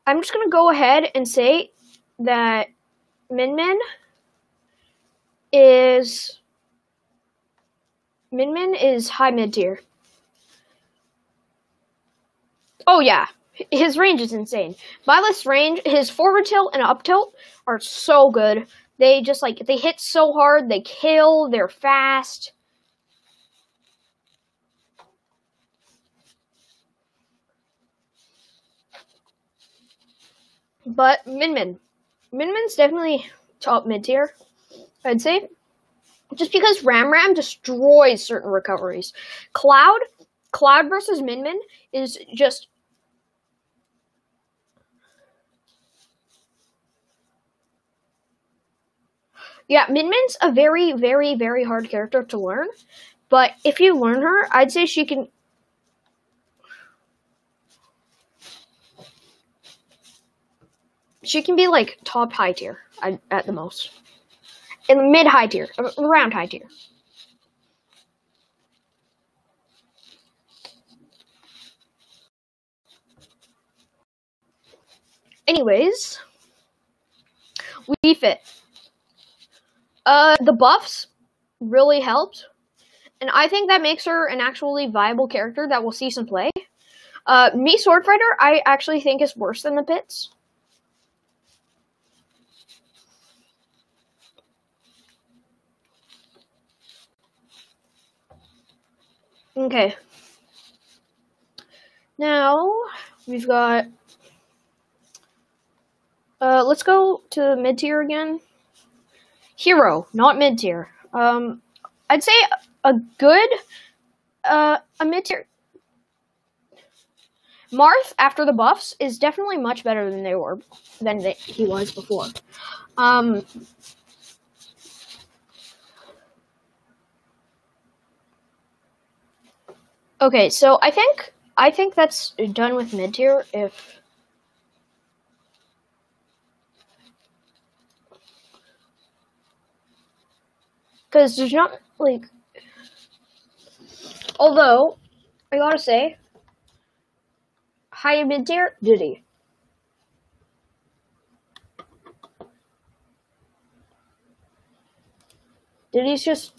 I'm just going to go ahead and say that Min Min is high mid tier. Oh yeah, his range is insane. Byleth's range, his forward tilt and up tilt are so good. They just they hit so hard, they kill, they're fast. But Min Min's definitely top mid tier, I'd say. Just because Ram destroys certain recoveries. Cloud versus Min is just... Yeah, Min Min's a very, very, very hard character to learn. But if you learn her, I'd say she can... She can be, like, top high tier at the most. In the mid high tier. Around high tier. Anyways. Wii Fit. The buffs really helped. And I think that makes her an actually viable character that will see some play. Mii Sword Fighter, I actually think is worse than the Pits. Okay. Now, we've got... let's go to mid-tier again. Hero, not mid-tier. I'd say a good... a mid-tier... Marth, after the buffs, is definitely much better than he was before. Okay, so I think that's done with mid tier. Because there's not like, although I gotta say, high mid tier Diddy. Diddy's just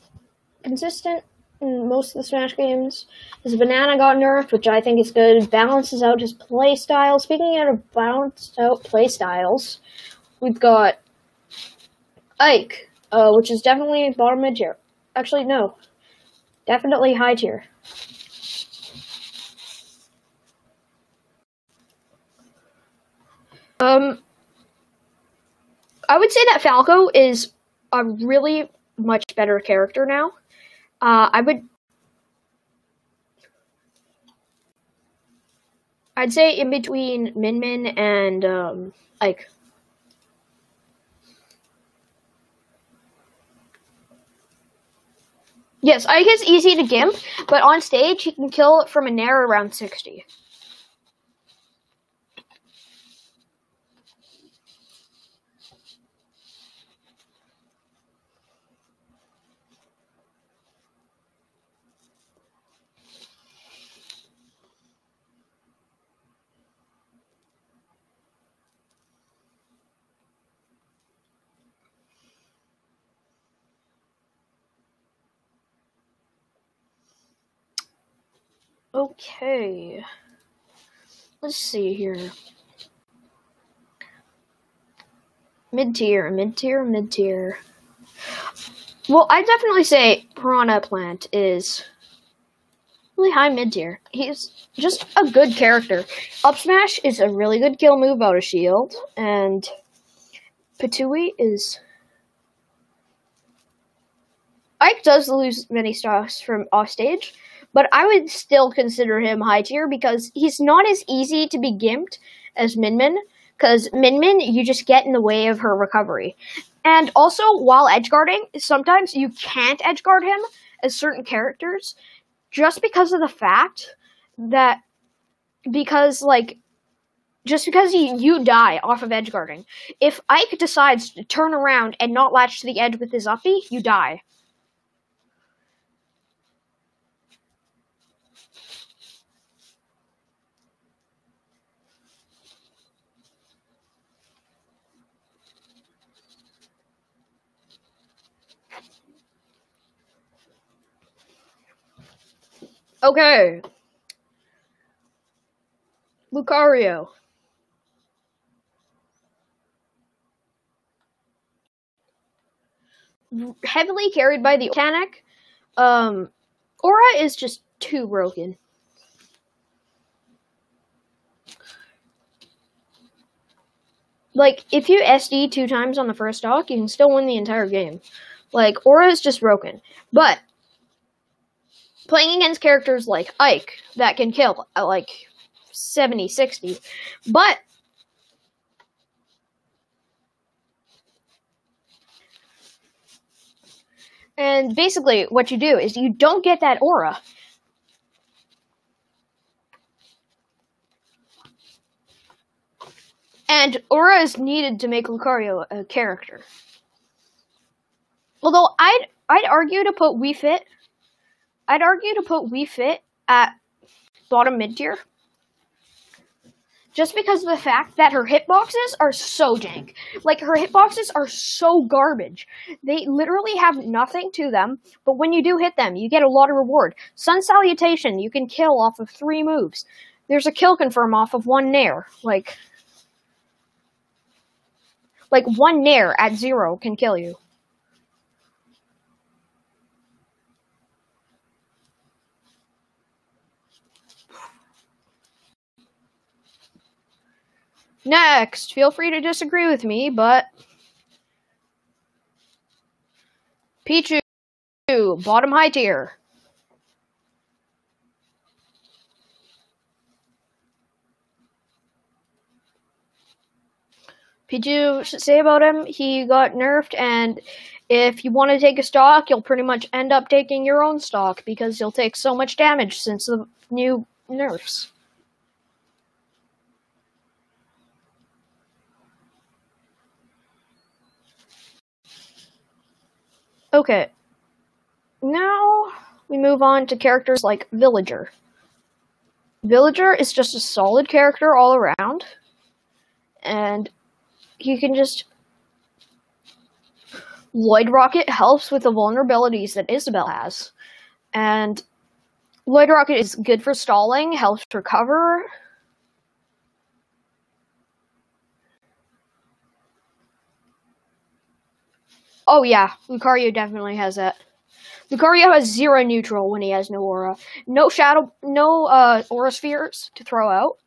consistent in most of the Smash games. His banana got nerfed, which I think is good. Balances out his play style. Speaking of balanced out play styles, we've got Ike, which is definitely bottom mid tier. Actually, no, definitely high tier. I would say that Falco is a really much better character now. I'd say in between Min Min and Ike. Yes, Ike is easy to gimp, but on stage he can kill from a nair around 60. Okay. Let's see here. Mid-tier, mid-tier, mid-tier. Well, I'd definitely say Piranha Plant is really high mid-tier. He's just a good character. Up Smash is a really good kill move out of shield, and Patui is... Ike does lose many stocks from offstage, but I would still consider him high tier because he's not as easy to be gimped as Min Min, because Min Min, you just get in the way of her recovery. And also, while edgeguarding, sometimes you can't edgeguard him as certain characters, just because of the fact that, just because you die off of edgeguarding. If Ike decides to turn around and not latch to the edge with his uppie, you die. Okay. Lucario. Heavily carried by the mechanic. Aura is just too broken. Like, if you SD 2 times on the first stock, you can still win the entire game. Like, Aura is just broken. But playing against characters like Ike that can kill at like 70, 60. But and basically what you do is you don't get that aura. And aura is needed to make Lucario a character. Although I'd argue to put Wii Fit. I'd argue to put Wii Fit at bottom mid tier. Just because of the fact that her hitboxes are so jank. Like, her hitboxes are so garbage. They literally have nothing to them, but when you do hit them, you get a lot of reward. Sun Salutation, you can kill off of 3 moves. There's a kill confirm off of 1 nair. Like 1 nair at 0 can kill you. Next, feel free to disagree with me, but Pichu, bottom high tier. Pichu, should say about him, he got nerfed, and if you want to take a stock, you'll pretty much end up taking your own stock because you'll take so much damage since the new nerfs. Okay, now we move on to characters like Villager. Villager is just a solid character all around, and you can just... Lloyd Rocket helps with the vulnerabilities that Isabelle has, and Lloyd Rocket is good for stalling, helps recover. Oh yeah, Lucario definitely has that. Lucario has 0 neutral when he has no aura. No aura spheres to throw out.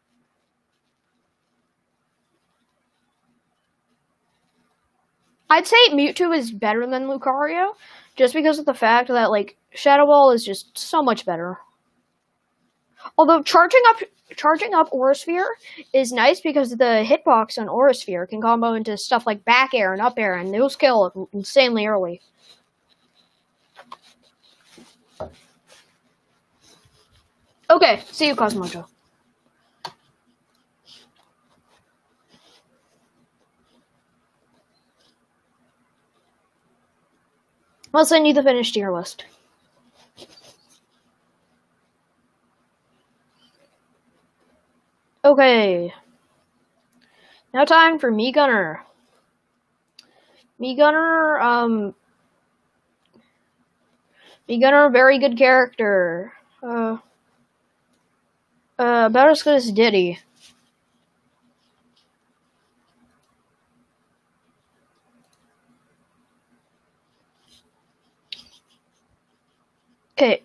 I'd say Mewtwo is better than Lucario, just because of the fact that, like, Shadow Ball is just so much better. Although charging up Aura Sphere is nice because the hitbox on Aura Sphere can combo into stuff like back air and up air, and those kill insanely early. Okay, see you, Cosmojo. I'll send you the finished tier list. Okay. Now time for Mii Gunner. Mii Gunner, very good character. About as good as Diddy. Okay,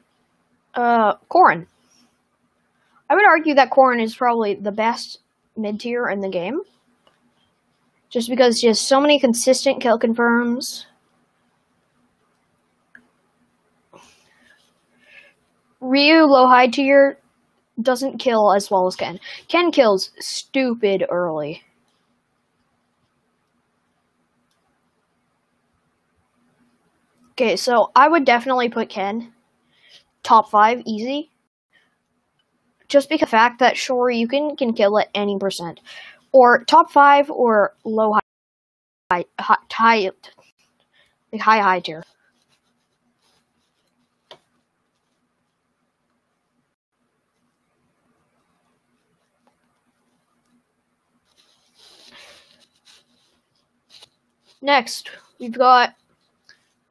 Corrin. I would argue that Corrin is probably the best mid-tier in the game. Just because she has so many consistent kill confirms. Ryu, low-high tier, doesn't kill as well as Ken. Ken kills stupid early. Okay, so I would definitely put Ken top 5 easy. Just because of the fact that Shoryuken can kill at any percent. Or top 5 or low high tier. Next, we've got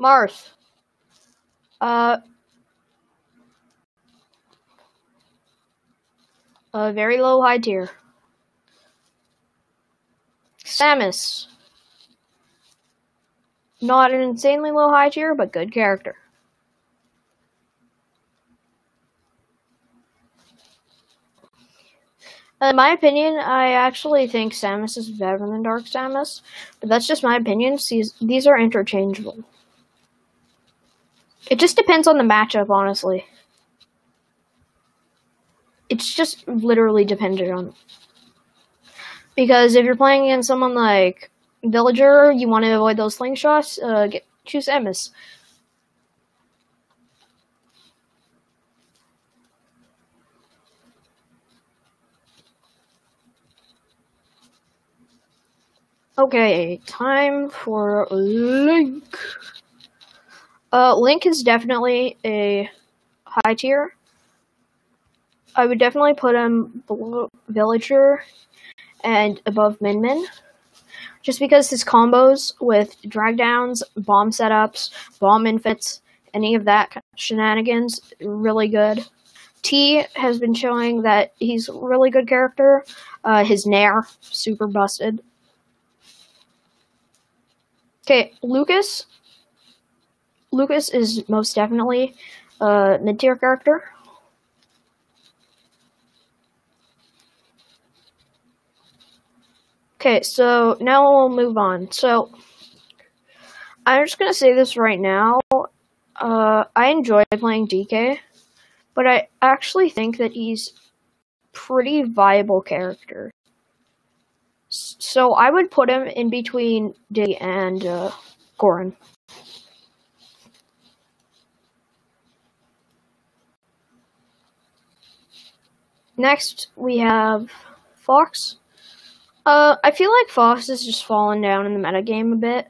Marth. A very low high tier. Samus. Not an insanely low high tier, but good character. In my opinion, I actually think Samus is better than Dark Samus, but that's just my opinion. These are interchangeable. It just depends on the matchup, honestly. It's just literally dependent on... Because if you're playing against someone like Villager, you want to avoid those slingshots, choose Samus. Okay, time for Link. Link is definitely a high tier. I would definitely put him below Villager and above Min Min. Just because his combos with drag downs, bomb setups, bomb infits, any of that shenanigans, really good. T has been showing that he's a really good character. His Nair, super busted. Okay, Lucas. Lucas is most definitely a mid-tier character. Okay, so now we'll move on. So, I'm just gonna say this right now. I enjoy playing DK, but I actually think that he's pretty viable character. So I would put him in between Diddy and Goran. Next, we have Fox. I feel like Fox has just fallen down in the metagame a bit.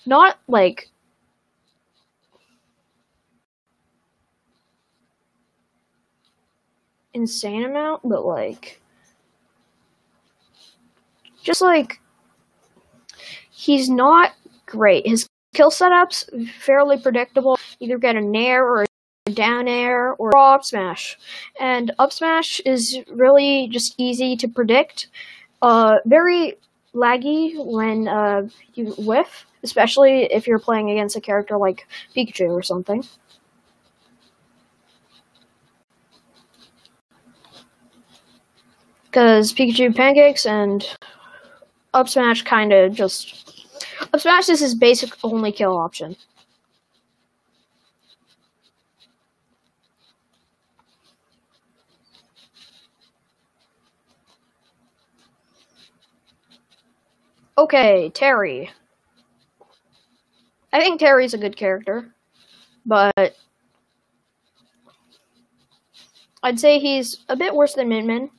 Not, like, insane amount, but, like, just, like, he's not great. His kill setups, fairly predictable. Either get a nair or a down air or up smash. And up smash is really just easy to predict. Very laggy when you whiff, especially if you're playing against a character like Pikachu or something. Because Pikachu pancakes and up smash kind of just... Up smash is his basic only kill option. Okay, Terry. I think Terry's a good character, but I'd say he's a bit worse than Min-Min,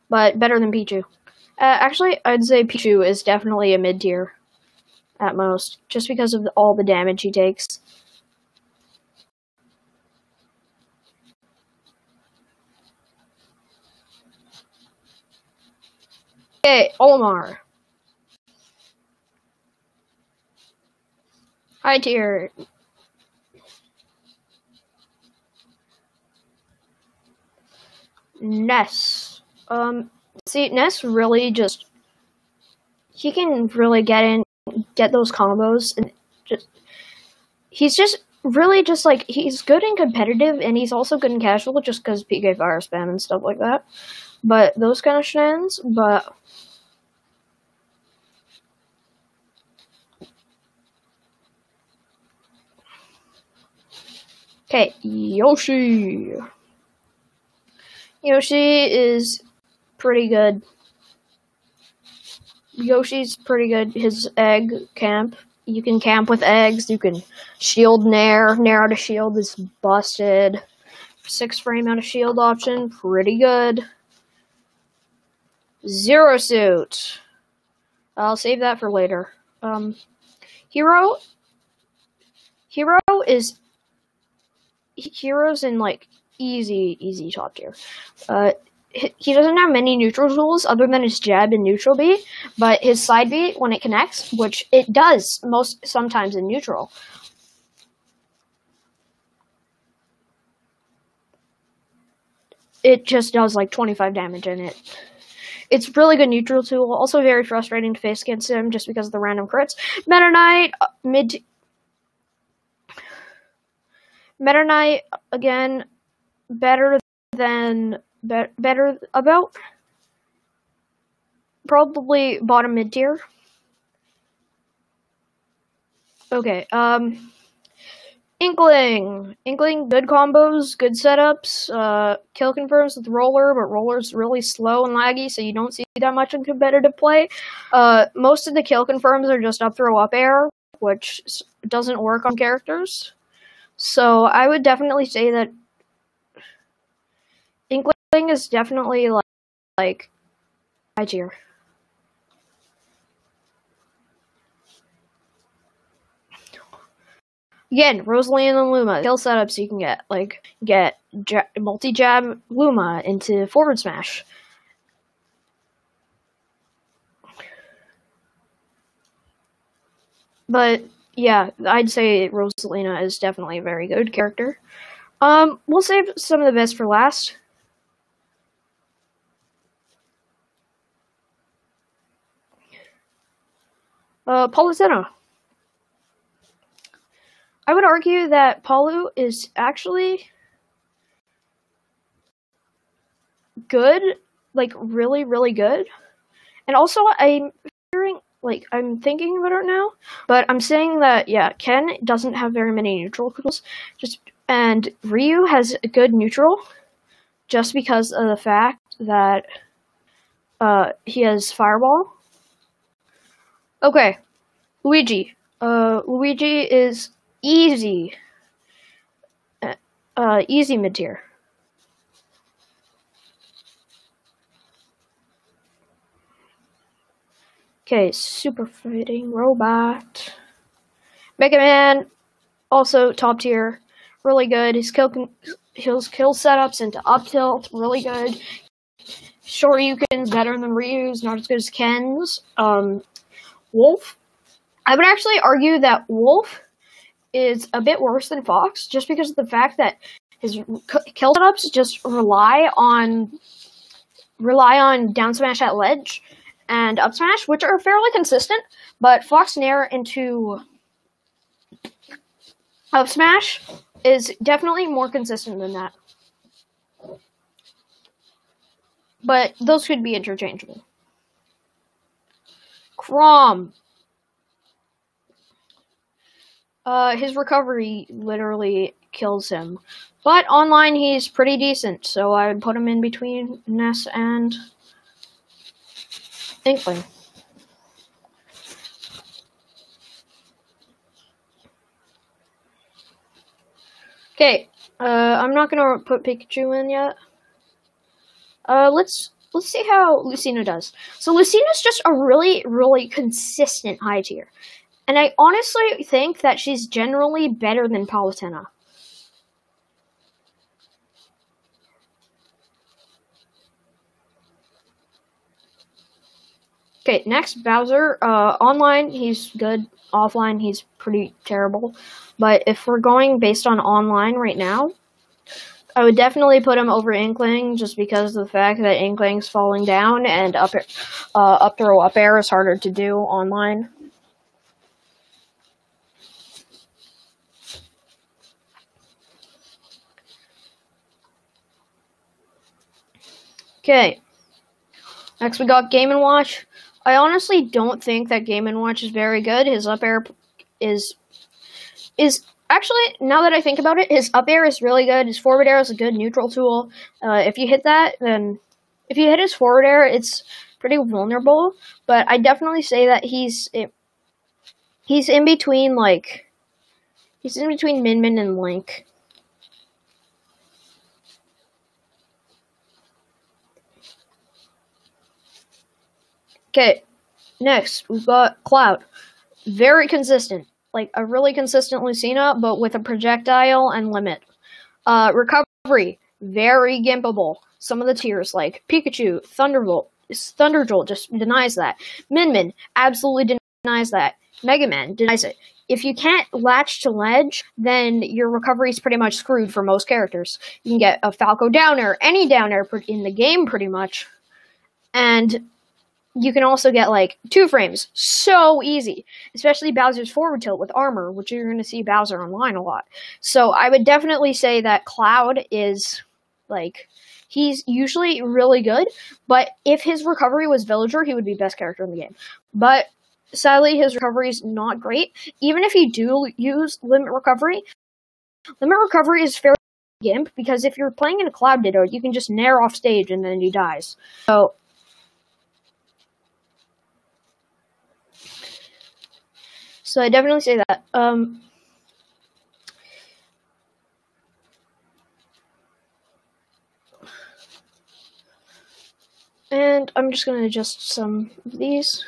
but better than Pichu. Actually, I'd say Pichu is definitely a mid-tier at most, just because of all the damage he takes. Okay, Olimar. High tier. Ness. See, Ness really just... He can really get those combos, and he's just really just, like, he's good in competitive, and he's also good in casual, just because PK fire spam and stuff like that. But, those kind of shenanigans, but... Okay, Yoshi. Yoshi is pretty good. Yoshi's pretty good. His egg camp. You can camp with eggs. You can shield Nair. Nair out of shield is busted. 6 frame out of shield option. Pretty good. Zero Suit. I'll save that for later. Hero is... Hero's in, like, easy top tier. He doesn't have many neutral tools other than his jab and neutral B, but his side B, when it connects, which it does sometimes in neutral, it just does like 25 damage in it. It's really good neutral tool, also very frustrating to face against him just because of the random crits. Meta Knight, Meta Knight, again, better about probably bottom mid tier. Okay, Inkling, good combos, good setups, kill confirms with Roller, but Roller's really slow and laggy, so you don't see that much in competitive play. Most of the kill confirms are just up throw up air, which doesn't work on characters. So I would definitely say that Inkling is definitely like high tier. Again, Rosalina and Luma, kill setups you can get multi-jab Luma into forward smash. But yeah, I'd say Rosalina is definitely a very good character. We'll save some of the best for last. Palutena. I would argue that Palu is actually good, like really, really good And also, I'm thinking about it now, but I'm saying that, yeah, Ken doesn't have very many neutral tools, and Ryu has a good neutral, just because of the fact that he has Fireball. Okay, Luigi. Luigi is easy. Easy mid-tier. Okay, Super Fighting Robot. Mega Man, also top tier. Really good. His kill setups into up tilt, really good. Shoryuken's better than Ryu's, not as good as Ken's. Wolf. I would actually argue that Wolf is a bit worse than Fox, just because of the fact that his kill setups just rely on down smash at ledge and up smash, which are fairly consistent, but Fox Nair into up smash is definitely more consistent than that. But those could be interchangeable. Chrom. His recovery literally kills him. But online, he's pretty decent, so I would put him in between Ness and Inkling. Okay, I'm not gonna put Pikachu in yet. Let's see how Lucina does. So Lucina's just a really, really consistent high tier. And I honestly think that she's generally better than Palutena. Okay, next, Bowser. Online, he's good. Offline, he's pretty terrible. But if we're going based on online right now, I would definitely put him over Inkling, just because of the fact that Inkling's falling down, and up throw up air is harder to do online. Okay, next we got Game & Watch. I honestly don't think that Game & Watch is very good. His up air is actually, now that I think about it, his up air is really good. His forward air is a good neutral tool. If you hit that, then if you hit his forward air, it's pretty vulnerable. But I definitely say that he's in between, like, he's in between Min Min and Link. Okay, next, we've got Cloud. Very consistent. Like, a really consistent Lucina, but with a projectile and limit. Recovery. Very gimpable. Some of the tiers, like Pikachu, Thunderjolt just denies that. Min Min absolutely denies that. Mega Man denies it. If you can't latch to ledge, then your recovery is pretty much screwed for most characters. You can get a Falco downer, any downer in the game pretty much. And you can also get, like, 2 frames. So easy. Especially Bowser's forward tilt with armor, which you're going to see Bowser online a lot. So I would definitely say that Cloud is, like, he's usually really good. But if his recovery was Villager, he would be best character in the game. But sadly, his recovery is not great. Even if you do use limit recovery is fairly gimp, because if you're playing in a Cloud Ditto, you can just nair off stage and then he dies. So I definitely say that. And I'm just going to adjust some of these.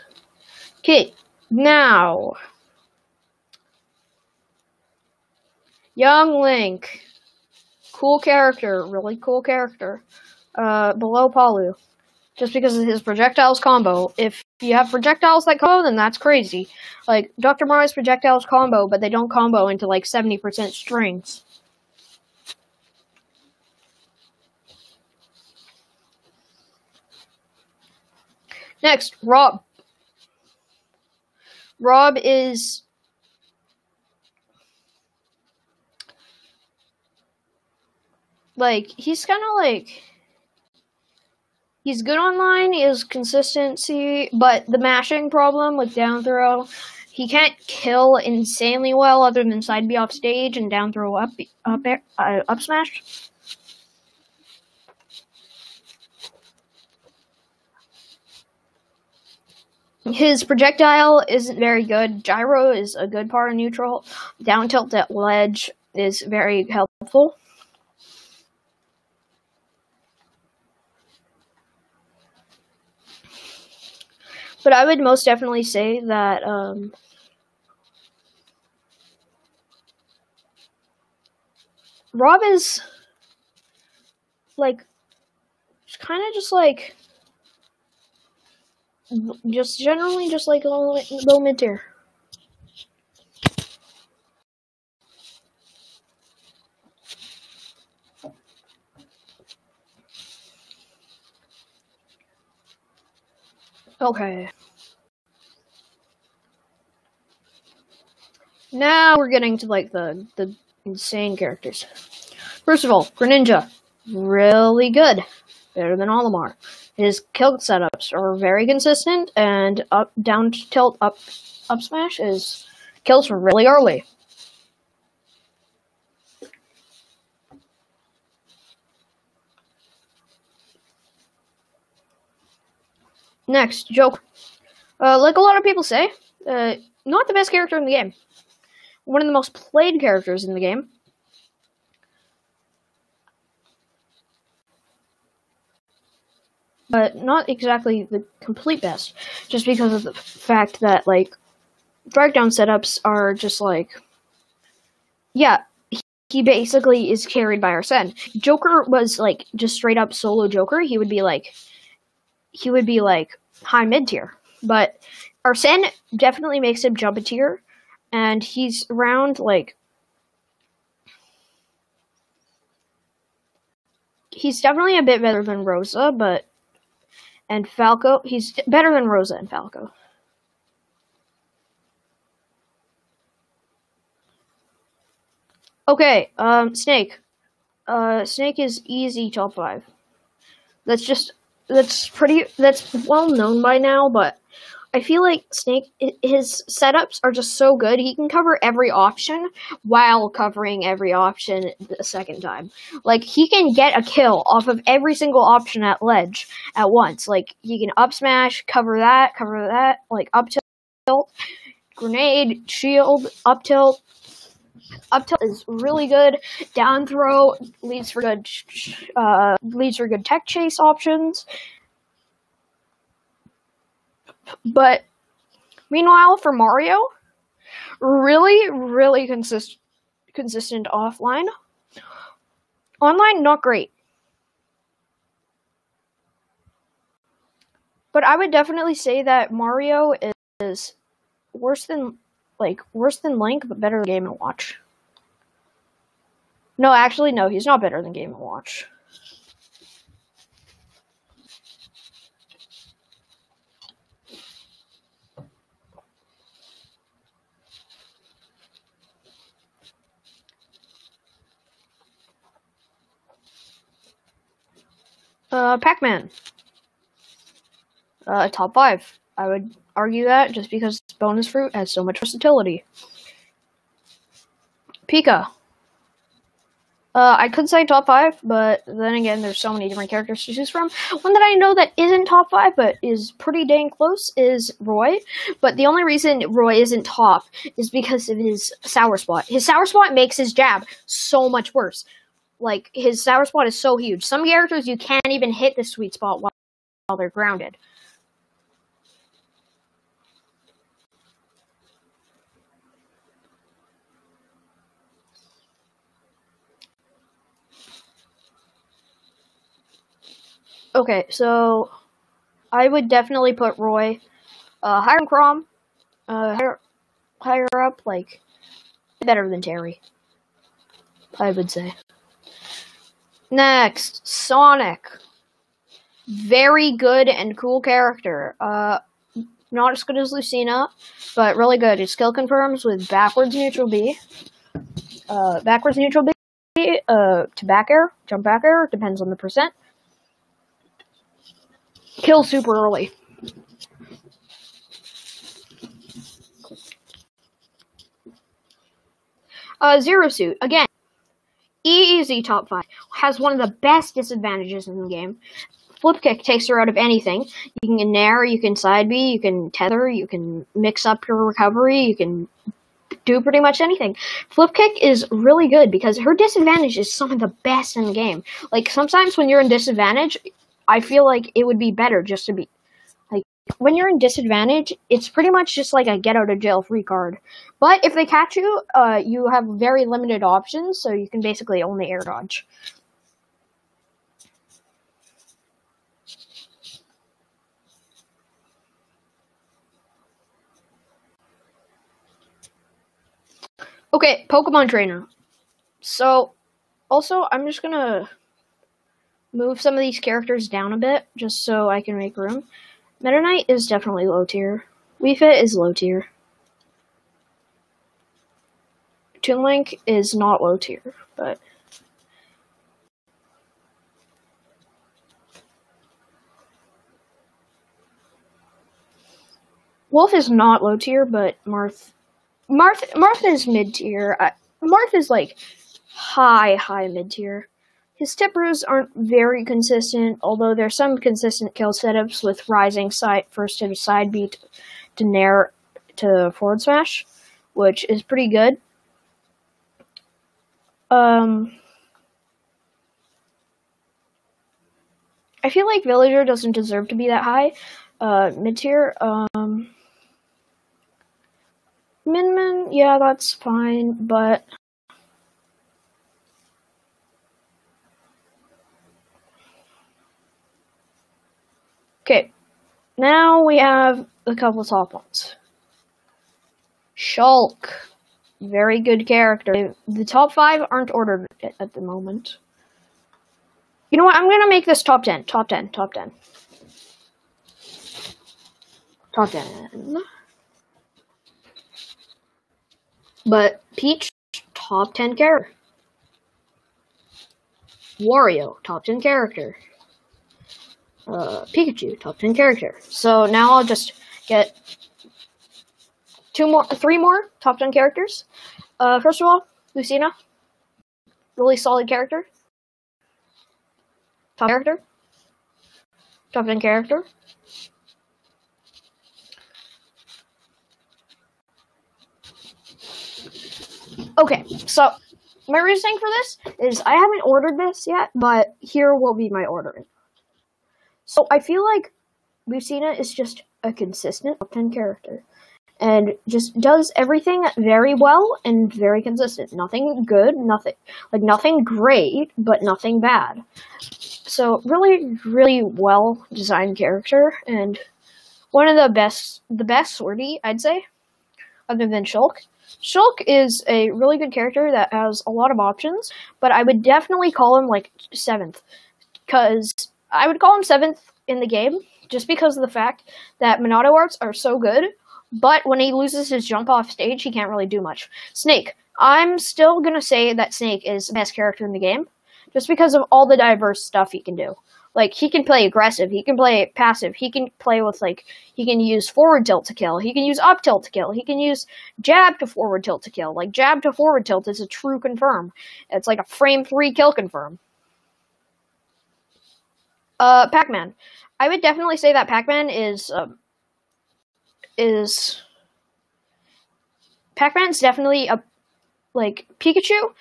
Okay, now. Young Link. Cool character, really cool character. Below Palu. Just because of his projectiles combo. If you have projectiles that combo, then that's crazy. Like, Dr. Mario's projectiles combo, but they don't combo into, like, 70% strings. Next, Rob. Rob is... like, he's kind of like... He's good online, he has consistency, but the mashing problem with down throw, he can't kill insanely well other than side B off stage and down throw up smash. His projectile isn't very good. Gyro is a good part of neutral. Down tilt at ledge is very helpful. But I would most definitely say that Rob is like kind of just like generally just like low mid tier. Okay. Now we're getting to like the insane characters. First of all, Greninja, really good, better than Olimar. His kill setups are very consistent, and up down tilt up smash is kills really early. Next, Joker. Like a lot of people say, not the best character in the game. One of the most played characters in the game. But not exactly the complete best, just because of the fact that, like, breakdown setups are just like, yeah, he basically is carried by Arsene. Joker was, like, just straight up solo Joker. He would be like high mid tier. But Arsene definitely makes him jump a tier, and he's around, like, he's definitely a bit better than Rosa, and Falco, he's better than Rosa and Falco. Okay, Snake. Snake is easy top 5. That's well known by now, but I feel like Snake, his setups are just so good. He can cover every option while covering every option the second time. Like, he can get a kill off of every single option at ledge at once. Like, he can up smash, cover that, like up tilt, grenade, shield, up tilt. Up tilt is really good. Down throw leads for good tech chase options. But meanwhile, for Mario, really consistent offline. Online, not great. But I would definitely say that Mario is worse than Link, but better than Game & Watch. No, actually, no, he's not better than Game & Watch. Pac-Man. Top 5. I would argue that just because Bonus Fruit has so much versatility. Pika. I could say top 5, but then again, there's so many different characters to choose from. One that I know that isn't top 5, but is pretty dang close, is Roy. But the only reason Roy isn't top is because of his Sour Spot. His Sour Spot makes his jab so much worse. Like, his Sour Spot is so huge. Some characters, you can't even hit the sweet spot while they're grounded. Okay, so I would definitely put Roy higher than Chrom, higher up, like, better than Terry, I would say. Next, Sonic. Very good and cool character. Not as good as Lucina, but really good. His skill confirms with backwards neutral B. Backwards neutral B to back air, jump back air, depends on the percent. kill super early. Zero Suit, again, easy top 5. Has one of the best disadvantages in the game. Flip kick takes her out of anything. You can nair, you can side B, you can tether, you can mix up your recovery, you can do pretty much anything. Flip kick is really good because her disadvantage is some of the best in the game. Like, sometimes when you're in disadvantage, I feel like it would be better just to be... Like, when you're in disadvantage, it's pretty much just like a get-out-of-jail-free card. But if they catch you, you have very limited options, so you can basically only air dodge. Okay, Pokemon Trainer. So, also, I'm just gonna move some of these characters down a bit, just so I can make room. Meta Knight is definitely low tier. Wii Fit is low tier. Toon Link is not low tier, but... Wolf is not low tier, but Marth is mid tier. Marth is like high mid tier. His tippers aren't very consistent, although there's some consistent kill setups with rising side first to side beat to nair to forward smash, which is pretty good. I feel like Villager doesn't deserve to be that high. Mid tier. Min, yeah, that's fine, but... Okay, now we have a couple top ones. Shulk. Very good character. The top 5 aren't ordered at the moment. You know what? I'm gonna make this top 10. Top 10. Top 10. Top 10. But Peach, top 10 character. Wario, top 10 character. Pikachu, top 10 character. So now I'll just get 3 more top 10 characters. First of all, Lucina. Really solid character. Top character. Top 10 character. Okay, so my reasoning for this is I haven't ordered this yet, but here will be my ordering. So I feel like Lucina is just a consistent top 10 character. And just does everything very well and very consistent. Nothing good, nothing great, but nothing bad. So really, really well designed character, and one of the best swordy, I'd say, other than Shulk. Shulk is a really good character that has a lot of options, but I would definitely call him like 7th, because I would call him 7th in the game just because of the fact that Monado arts are so good. But when he loses his jump off stage, he can't really do much. Snake. I'm still going to say that Snake is the best character in the game, just because of all the diverse stuff he can do. Like, he can play aggressive, he can play passive, he can play with, like, he can use forward tilt to kill, he can use up tilt to kill, he can use jab to forward tilt to kill. Like, jab to forward tilt is a true confirm. It's like a frame 3 kill confirm. Pac-Man. I would definitely say that Pac-Man is Pac-Man's definitely like Pikachu.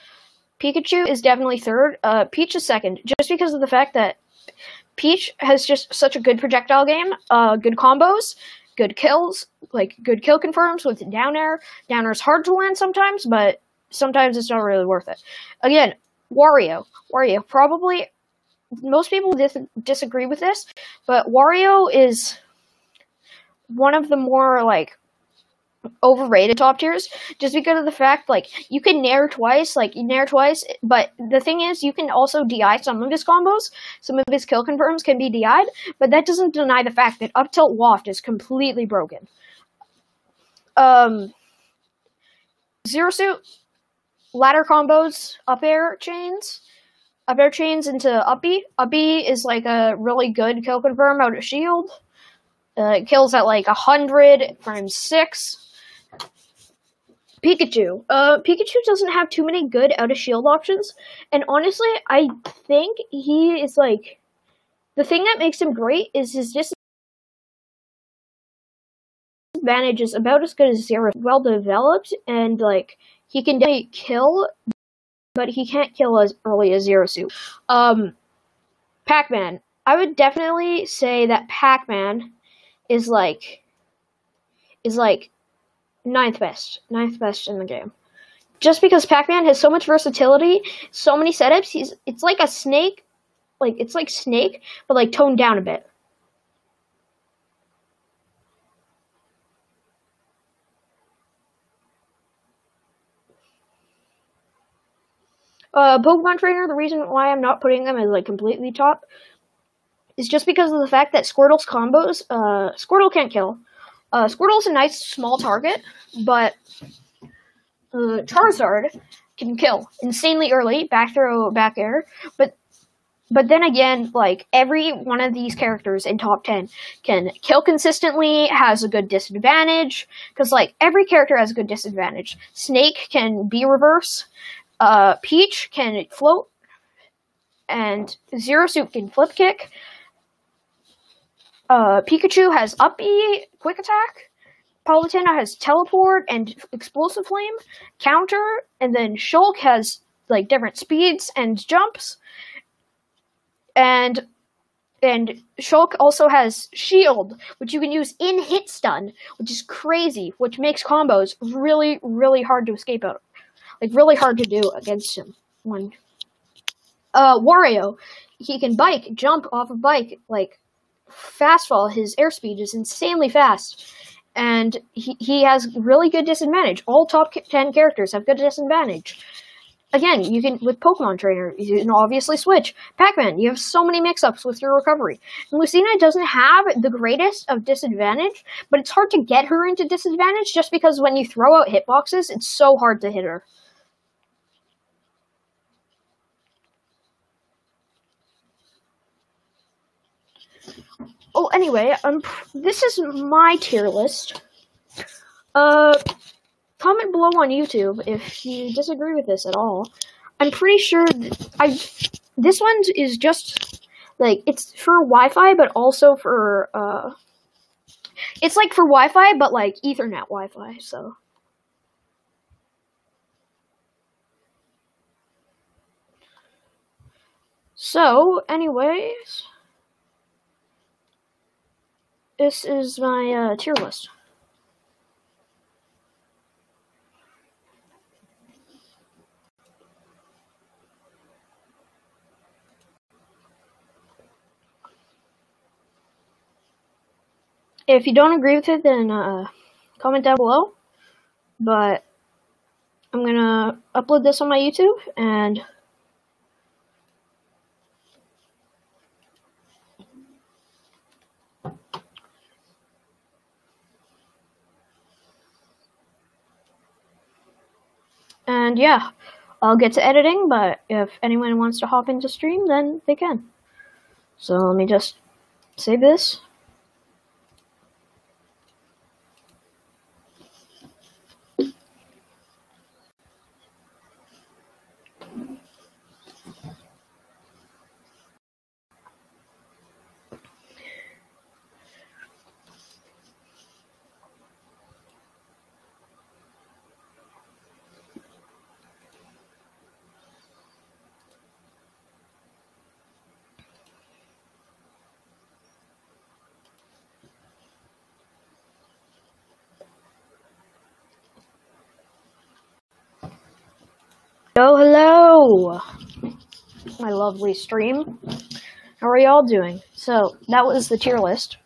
Pikachu is definitely 3rd. Peach is 2nd, just because of the fact that Peach has just such a good projectile game, good combos, good kills, like good kill confirms with down air. Down air is hard to land sometimes, but sometimes it's not really worth it. Again, Wario. Wario, probably most people disagree with this, but Wario is one of the more, like, overrated top tiers, just because of the fact, like, you can nair twice, but the thing is, you can also DI some of his combos, some of his kill confirms can be DI'd, but that doesn't deny the fact that up tilt waft is completely broken. Zero Suit, ladder combos, up air chains, up air chains into Uppy. Uppy is like a really good kill confirm out of shield. It kills at like 100 times 6. Pikachu. Pikachu doesn't have too many good out of shield options, and honestly, I think he is like the thing that makes him great is his disadvantage is about as good as Zero. Well developed, and like he can definitely kill, but he can't kill as early as Zero Suit. Pac-Man. I would definitely say that Pac-Man is like 9th best in the game. Just because Pac-Man has so much versatility, so many setups, it's like a Snake, it's like Snake, but like toned down a bit. Pokemon Trainer, the reason why I'm not putting them as like completely top is just because of the fact that Squirtle's combos, Squirtle can't kill. Squirtle's a nice small target, but Charizard can kill insanely early, back throw, back air, but then again, like, every one of these characters in top 10 can kill consistently, has a good disadvantage, because, like, every character has a good disadvantage. Snake can be reverse, Peach can float, and Zero Suit can flip kick. Pikachu has up B, quick attack. Palutena has teleport and explosive flame, counter, and then Shulk has like different speeds and jumps. And Shulk also has shield, which you can use in hit stun, which is crazy, which makes combos really, really hard to escape out. Like really hard to do against him. Wario, he can bike, jump off a bike, like fast fall. His airspeed is insanely fast, and he has really good disadvantage. All top 10 characters have good disadvantage. Again, you can with Pokemon Trainer, you can obviously switch. Pac-Man, you have so many mix-ups with your recovery. And Lucina doesn't have the greatest of disadvantage, but it's hard to get her into disadvantage just because when you throw out hitboxes, it's so hard to hit her. Oh, anyway, this is my tier list. Comment below on YouTube if you disagree with this at all. I'm pretty sure this one is just like it's for Wi-Fi, but also for it's like for Wi-Fi, but like Ethernet Wi-Fi. So, anyways. This is my tier list. If you don't agree with it, then comment down below. But I'm gonna upload this on my YouTube and yeah, I'll get to editing, but if anyone wants to hop into stream, then they can. So let me just save this. Oh, hello, my lovely stream. How are y'all doing? So, that was the tier list.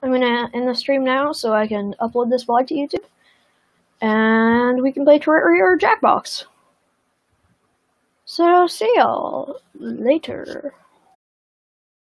I'm gonna end the stream now so I can upload this vlog to YouTube. And we can play Terraria or Jackbox. So, see y'all later.